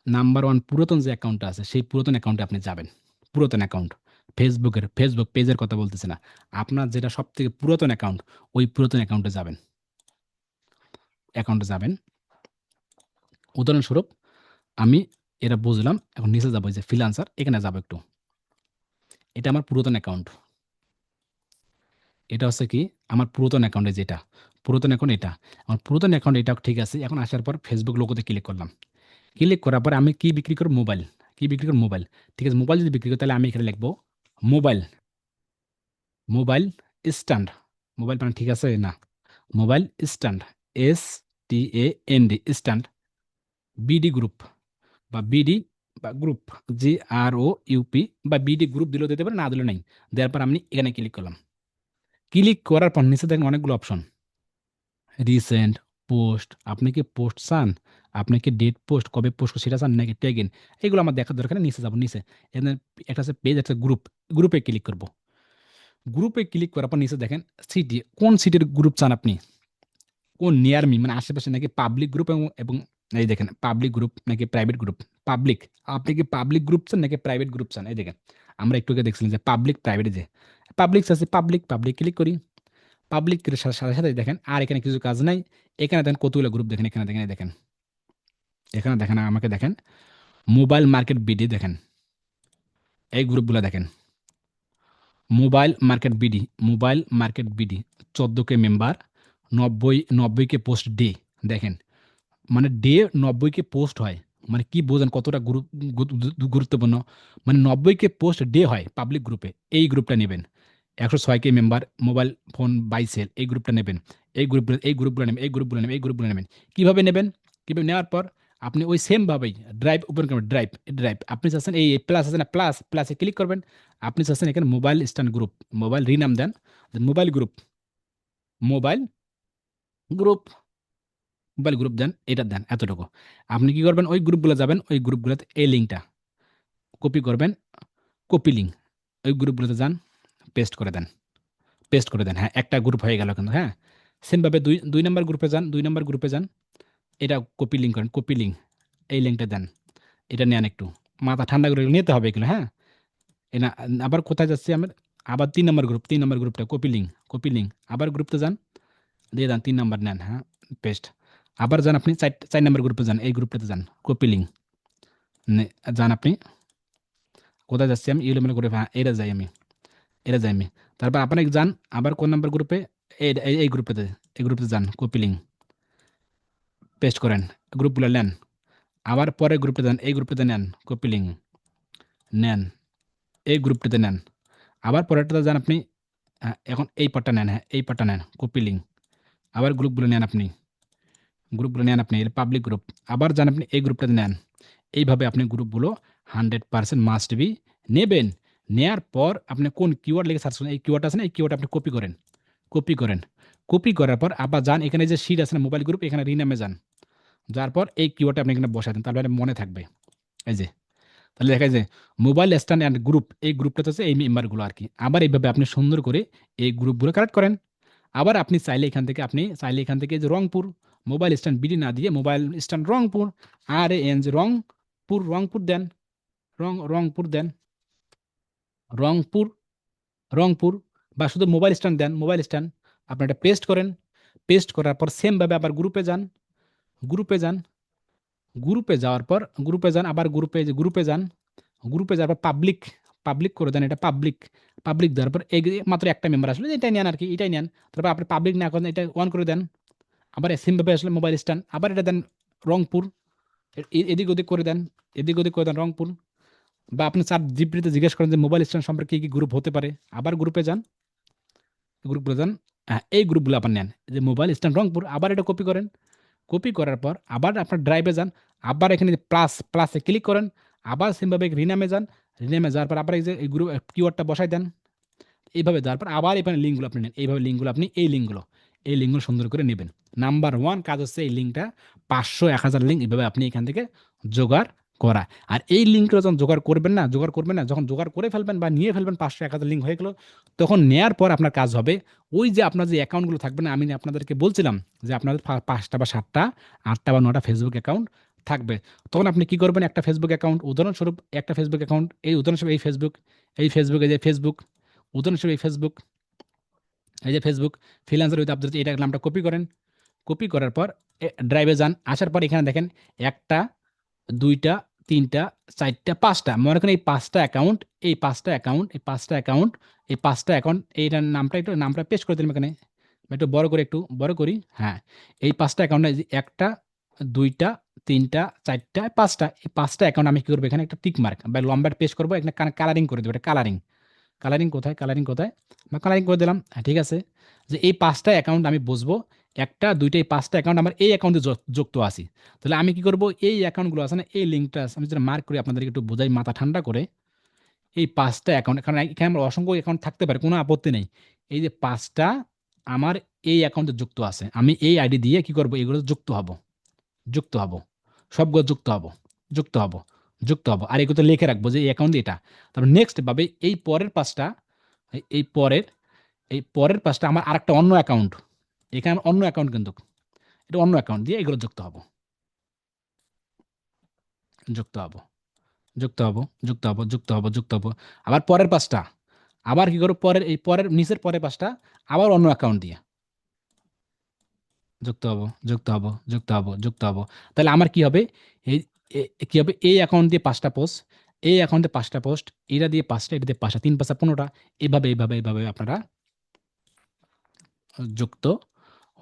নাম্বার ওয়ান, পুরাতন যে অ্যাকাউন্টটা আছে সেই পুরাতন অ্যাকাউন্টে আপনি যাবেন। পুরাতন অ্যাকাউন্ট, ফেসবুক পেজের কথা বলতেছে না, আপনার যেটা সব থেকে পুরাতন অ্যাকাউন্ট, ওই পুরাতন অ্যাকাউন্টে যাবেন। উদাহরণস্বরূপ আমি এটা বুঝলাম, এখন নিচে যাবো, এই যে ফ্রিল্যান্সার, এখানে যাবো একটু। এটা আমার পুরাতন অ্যাকাউন্ট। এটা হচ্ছে কি আমার পুরাতন অ্যাকাউন্টে যেটা পুরাতন অ্যাকাউন্ট, এটা আমার পুরাতন অ্যাকাউন্ট, এটা ঠিক আছে। এখন আসার পর ফেসবুক লোগোতে ক্লিক করলাম। ক্লিক করার পর আমি কি বিক্রি করব, মোবাইল। কি বিক্রি করব, মোবাইল। ঠিক আছে, মোবাইল যদি বিক্রি করি তাহলে আমি এখানে লিখবো মোবাইল, মোবাইল স্ট্যান্ড। মোবাইল মানে ঠিক আছে না, mobile stand, STAND stand, BD group বা বিডি বা গ্রুপ, GROUP বা বিডি গ্রুপ দিলেও দিতে পারে, না দিলেও নেই। দেওয়ার পর আমি এখানে ক্লিক করলাম। ক্লিক করার পর নিচে দেখেন অনেকগুলো অপশন, রিসেন্ট, পোস্ট। আপনি কি পোস্ট চান, আপনি কি ডেট পোস্ট কবে পোস্ট সেটা চান, নাকি ট্যাগিন, এগুলো আমার দেখার দরকার নেই। নিচে যাবো, নিচে এখানে একটা আছে পেজ, একটা গ্রুপ। গ্রুপে ক্লিক করব। গ্রুপে ক্লিক করার পর নিচে দেখেন সিটি, কোন সিটির গ্রুপ চান আপনি, কোন নিয়ার মি মানে আশেপাশে, নাকি পাবলিক গ্রুপ এবং এই দেখেন পাবলিক গ্রুপ নাকি প্রাইভেট গ্রুপ। পাবলিক, আপনি কি পাবলিক গ্রুপ চান নাকি প্রাইভেট গ্রুপ চান। এই দেখেন আমরা একটু আগে দেখছিলাম যে পাবলিক প্রাইভেট, যে পাবলিক আছে, পাবলিক ক্লিক করি। পাবলিক সাথে সাথে সাথে দেখেন আর এখানে কিছু কাজ নাই। এখানে দেখেন কতগুলো গ্রুপ, দেখেন এখানে দেখেন, এই দেখেন এখানে দেখেন, আমাকে দেখেন মোবাইল মার্কেট বিডি, দেখেন এই গ্রুপগুলো দেখেন। মোবাইল মার্কেট বিডি 14কে মেম্বার, 90কে পোস্ট ডে। দেখেন মানে ডে 90কে পোস্ট হয়, মানে কি বোঝেন কতটা গুরুত্বপূর্ণ। মানে 90কে পোস্ট ডে হয় পাবলিক গ্রুপে, এই গ্রুপটা নেবেন। 106কে member, mobile phone buy sell, এই গ্রুপটা নেবেন। এই গ্রুপগুলো নেবেন। কিভাবে নেবেন, কিভাবে নেওয়ার পর আপনি ওই সেমভাবেই ড্রাইভ ওপেন করবেন। ড্রাইভ আপনি চাচ্ছেন এই প্লাস আছে না, প্লাসে ক্লিক করবেন। আপনি চাচ্ছেন এখানে মোবাইল স্ট্যান্ড গ্রুপ, মোবাইল রিনাম দেন, মোবাইল গ্রুপ মোবাইল গ্রুপ দেন, এটা দেন এতটুকু। আপনি কি করবেন, ওই গ্রুপগুলো যাবেন, ওই গ্রুপগুলোতে এই লিঙ্কটা কপি করবেন, কপি লিঙ্ক, ওই গ্রুপগুলোতে যান, পেস্ট করে দেন। হ্যাঁ, একটা গ্রুপ হয়ে গেল কিন্তু। হ্যাঁ, সেমভাবে দুই নাম্বার গ্রুপে যান, এটা কপি লিঙ্ক করেন, কপি লিঙ্ক, এই লিঙ্কটা দেন, এটা নেন একটু, মাথা ঠান্ডা করে নিতে হবে এগুলো, হ্যাঁ? না, আবার কোথায় যাচ্ছি আমরা? আবার ৩ নম্বর গ্রুপ, ৩ নম্বর গ্রুপটা কপি লিঙ্ক। আবার গ্রুপতে যান, দিয়ে দেন ৩ নম্বর নেন, হ্যাঁ, পেস্ট। আবার যান আপনি ৪ নম্বর গ্রুপে যান, এই গ্রুপটাতে যান, কপি লিঙ্ক যান আপনি। কোথায় যাচ্ছি আমি? এলোমেলো করে, হ্যাঁ, এরা যাই আমি। তারপর আপনি যান আবার কোন নাম্বার গ্রুপে? এই গ্রুপটাতে, এই গ্রুপে যান, কপি লিঙ্ক পেস্ট করেন, গ্রুপগুলো নেন। আবার পরের গ্রুপে যান, এই গ্রুপটাতে নেন, কপি লিঙ্ক নেন, এই গ্রুপটাতে নেন। আবার পরেরটাতে যান আপনি, এখন এই পার্টটা নেন, হ্যাঁ, এই পার্টটা নেন, কপি লিঙ্ক। আবার গ্রুপগুলো নেন আপনি, এটা পাবলিক গ্রুপ। আবার যান আপনি এই গ্রুপটাতে নেন। এইভাবে আপনি গ্রুপগুলো 100% মাস্ট বি নেবেন। নেয়ার পর আপনি কোন কিওয়ার্ড লিখে সার্চ করেন, এই কিওয়ার্ড আছে না, এই কিওয়ার্ড আপনি কপি করেন। কপি করার পর আবার যান এখানে যে শিট আছে না, মোবাইল গ্রুপ, এখানে রিনামে যান। যাওয়ার পর এই কিওয়ার্ডটা আপনি এখানে বসায় দেন, তাহলে মনে থাকবে। এই যে, তাহলে দেখা যায় যে মোবাইল স্ট্যান্ড অ্যান্ড গ্রুপ, এই গ্রুপটাতে হচ্ছে এই মেম্বারগুলো আর কি। আবার এইভাবে আপনি সুন্দর করে এই গ্রুপগুলো কালেক্ট করেন। আবার আপনি চাইলে এখান থেকে যে রংপুর, মোবাইল স্ট্যান্ড বিডি না দিয়ে মোবাইল স্ট্যান্ড রংপুর, আর এন যে রংপুর দেন, রংপুর দেন, রংপুর রংপুর, বা শুধু মোবাইল স্ট্যান্ড দেন, মোবাইল স্ট্যান্ড। আপনি এটা পেস্ট করেন। পেস্ট করার পর সেমভাবে আবার গ্রুপে যান গ্রুপে যান, আবার গ্রুপে যান। গ্রুপে যাওয়ার পর পাবলিক করে দেন, এটা পাবলিক দেওয়ার পর এই মাত্র একটা মেম্বার আসলে এটাই নেন আর কি, এটাই নেন। তারপর আপনি পাবলিক না করেন, এটা অন করে দেন। আবার সেমভাবে আসলে মোবাইল স্ট্যান্ড, আবার এটা দেন রংপুর, এদিক ওদিক করে দেন, রংপুর। বা আপনি চার জিপিতে জিজ্ঞেস করেন যে মোবাইল স্ট্যান্ড সম্পর্কে কি গ্রুপ হতে পারে, আবার গ্রুপগুলো যান। হ্যাঁ, এই গ্রুপগুলো আবার নেন, যে মোবাইল স্ট্যান্ড রংপুর, আবার এটা কপি করেন। কপি করার পর আবার আপনার ড্রাইভে যান। আবার এখানে প্লাসে ক্লিক করেন। আবার সেমভাবে রিনামে যান। রিনামে যাওয়ার পর আবার এই যে এই গ্রুপ কিওয়ার্ডটা বসাই দেন। এইভাবে দেওয়ার পর আবার এখানে লিঙ্কগুলো আপনি নেন। এইভাবে লিঙ্কগুলো আপনি এই লিঙ্কগুলো সুন্দর করে নেবেন। নাম্বার 1 কাজ হচ্ছে এই লিঙ্কটা ৫০০, ১,০০০ লিঙ্ক এভাবে আপনি এখান থেকে জোগাড় করা। আর এই লিঙ্কগুলো যখন জোগাড় করবেন না, যখন জোগাড় করে ফেলবেন বা নিয়ে ফেলবেন, ৫০০, ১,০০০ লিঙ্ক হয়ে গেল, তখন নেয়ার পর আপনার কাজ হবে, ওই যে আপনার যে অ্যাকাউন্টগুলো থাকবে না, আমি আপনাদেরকে বলছিলাম যে আপনাদের ৫টা বা ৭টা, ৮টা বা ৯টা ফেসবুক অ্যাকাউন্ট থাকবে। তখন আপনি কি করবেন? একটা ফেসবুক অ্যাকাউন্ট, উদাহরণস্বরূপ একটা ফেসবুক অ্যাকাউন্ট, উদাহরণস্বরূপ এই যে ফেসবুক, উদাহরণস্বরূপ এই যে ফেসবুক ফ্রিল্যান্সার উইথ আব্দুল, এটা নামটা কপি করেন। কপি করার পর ড্রাইভে যান। আসার পর এখানে দেখেন ১টা, ২টা, ৩টা, ৪টা, ৫টা, মনে করেন এই ৫টা অ্যাকাউন্ট, এইটার নামটা পেস্ট করে দিলাম এখানে। একটু বড় করি, হ্যাঁ। এই ৫টা অ্যাকাউন্টে ১টা, ২টা, ৩টা, ৪টা, ৫টা, এই ৫টা অ্যাকাউন্ট আমি কি করবো? এখানে একটা টিক মার্ক বা লম্বা পেস্ট করবো, এখানে কালারিং করে দেবো। এটা কালারিং কোথায়? বা কালারিং করে দিলাম, হ্যাঁ, ঠিক আছে। যে এই ৫টা অ্যাকাউন্ট আমি বুঝবো, ১টা, ২টা, এই ৫টা অ্যাকাউন্ট আমার এই অ্যাকাউন্টে যুক্ত আছি। তাহলে আমি কি করবো? এই অ্যাকাউন্টগুলো আছে না, এই লিঙ্কটা আমি যেটা মার্ক করি, আপনাদেরকে একটু বোঝাই মাথা ঠান্ডা করে। এই ৫টা অ্যাকাউন্ট, কারণ এখানে আমার অসংখ্য অ্যাকাউন্ট থাকতে পারে, কোনো আপত্তি নেই। এই যে ৫টা আমার এই অ্যাকাউন্টে যুক্ত আছে, আমি এই আইডি দিয়ে কি করবো? এগুলো যুক্ত হব, সবগুলো যুক্ত হব। আর এগুলো লিখে রাখবো যে এই অ্যাকাউন্ট এটা। তারপর নেক্সট ভাবে এই পরের ৫টা, এই এই পরের এই পরের ৫টা আমার আরেকটা অন্য অ্যাকাউন্ট, এখানে আমার অন্য অ্যাকাউন্ট, কিন্তু এটা অন্য অ্যাকাউন্ট দিয়ে এগুলো যুক্ত হব, যুক্ত হব, যুক্ত হব। আবার পরের ৫টা, আবার কি করবো? পরের নিচের পরের ৫টা আবার অন্য অ্যাকাউন্ট দিয়ে যুক্ত হব। তাহলে আমার কি হবে? এই কি হবে? এই অ্যাকাউন্ট দিয়ে ৫টা পোস্ট, এই অ্যাকাউন্টে 5টা পোস্ট, এটা দিয়ে 5টা, এটা দিয়ে 5টা, ৩ ৫ ১৫টা। এইভাবে আপনারা যুক্ত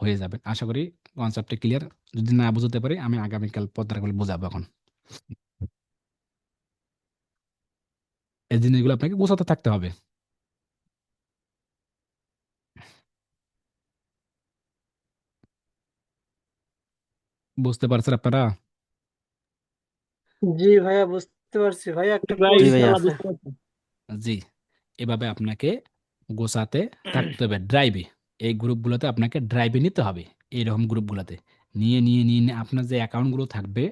হয়ে যাবেন। আশা করি কনসেপ্টটা ক্লিয়ার। যদি না বুঝতে পারি, আমি আগামীকাল পর্দার করে বোঝাবো। এখন এই জিনিসগুলো আপনাকে গোছাতে থাকতে হবে। বুঝতে পারছেন আপনারা? জি ভাইয়া, বুঝতে পারছি ভাইয়া, একটা ভাই জি ভাইয়া। কোয়েশ্চেন ইনশাল্লাহ আছে। বুঝতে পারছি। জি, এভাবে আপনাকে গোছাতে থাকতে হবে ড্রাইভে। এই গ্রুপগুলোতে আপনাকে ড্রাইভে নিতে হবে। এইরকম গ্রুপগুলোতে নিয়ে আপনার যে অ্যাকাউন্টগুলো থাকবে,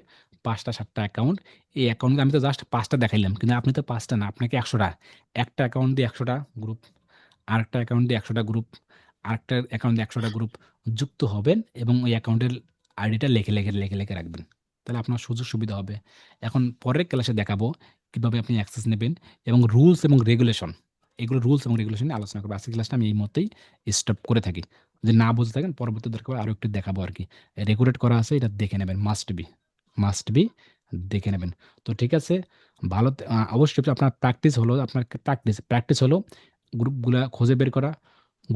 ৫টা ৭টা অ্যাকাউন্ট, এই অ্যাকাউন্ট আমি তো জাস্ট ৫টা দেখাইলাম, কিন্তু আপনি তো ৫টা না, আপনাকে ১০০টা। একটা অ্যাকাউন্ট দিয়ে ১০০টা গ্রুপ, আরেকটা অ্যাকাউন্ট দিয়ে ১০০টা গ্রুপ, আরেকটা অ্যাকাউন্ট দিয়ে ১০০টা গ্রুপ যুক্ত হবেন, এবং ওই অ্যাকাউন্টের আইডিটা লিখে রাখবেন। তাহলে আপনার সুযোগ সুবিধা হবে। এখন পরের ক্লাসে দেখাবো কিভাবে আপনি অ্যাক্সেস নেবেন এবং রুলস এবং রেগুলেশন, এগুলো রুলস এবং রেগুলেশন নিয়ে আলোচনা করবো। আজকের ক্লাসটা আমি এই মতেই স্টপ করে থাকি। যদি না বুঝে থাকেন পরবর্তী দরকার আরও একটু দেখাবো আর কি। রেকর্ডেড করা আছে, এটা দেখে নেবেন, মাস্ট বি দেখে নেবেন। তো ঠিক আছে, ভালো অবশ্যই আপনার প্র্যাকটিস হলো, আপনার প্র্যাকটিস হলো গ্রুপগুলা খুঁজে বের করা,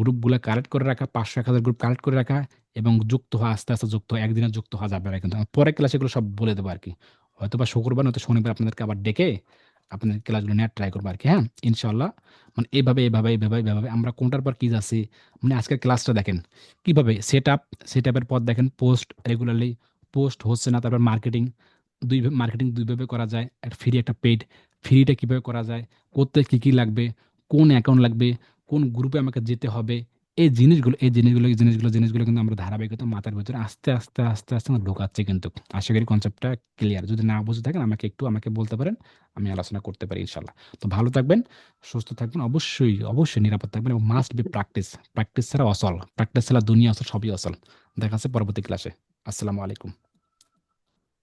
গ্রুপগুলা কালেক্ট করে রাখা, 500-1000 গ্রুপ কালেক্ট করে রাখা এবং যুক্ত হওয়া, আস্তে আস্তে যুক্ত হওয়া, একদিনে যুক্ত হওয়া যাবে না কিন্তু। আমি পরের ক্লাসে এগুলো সব বলে দেবো আর কি। হয়তো বা শুক্রবার নয়তো শনিবার আপনাদেরকে আবার ডেকে আপনাদের ক্লাসগুলো নেওয়ার ট্রাই করবো আর কি। হ্যাঁ, ইনশাল্লাহ। মানে এইভাবে আমরা কোনটার পর কি যাচ্ছি। মানে আজকের ক্লাসটা দেখেন কিভাবে সেট আপের পর দেখেন পোস্ট রেগুলারলি পোস্ট হচ্ছে না, তারপর মার্কেটিং দুইভাবে করা যায়, একটা ফ্রি একটা পেইড। ফ্রিটা কিভাবে করা যায়, করতে কি কি লাগবে, কোন অ্যাকাউন্ট লাগবে, কোন গ্রুপে আমাকে যেতে হবে, এই জিনিসগুলো কিন্তু আমরা ধারাবাহিকতা মাথার ভিতরে আস্তে আস্তে আস্তে আস্তে আমরা ঢোকাচ্ছি কিন্তু। আশা করি কনসেপ্টটা ক্লিয়ার। যদি না বুঝে থাকেন আমাকে বলতে পারেন, আমি আলোচনা করতে পারি ইনশাল্লাহ। তো ভালো থাকবেন, সুস্থ থাকবেন, অবশ্যই অবশ্যই নিরাপদ থাকবেন এবং মাস্ট বি প্র্যাকটিস ছাড়া অচল, প্র্যাকটিস ছাড়া দুনিয়া অচল, সবই অচল। দেখা যাচ্ছে পরবর্তী ক্লাসে। আসসালামু আলাইকুম।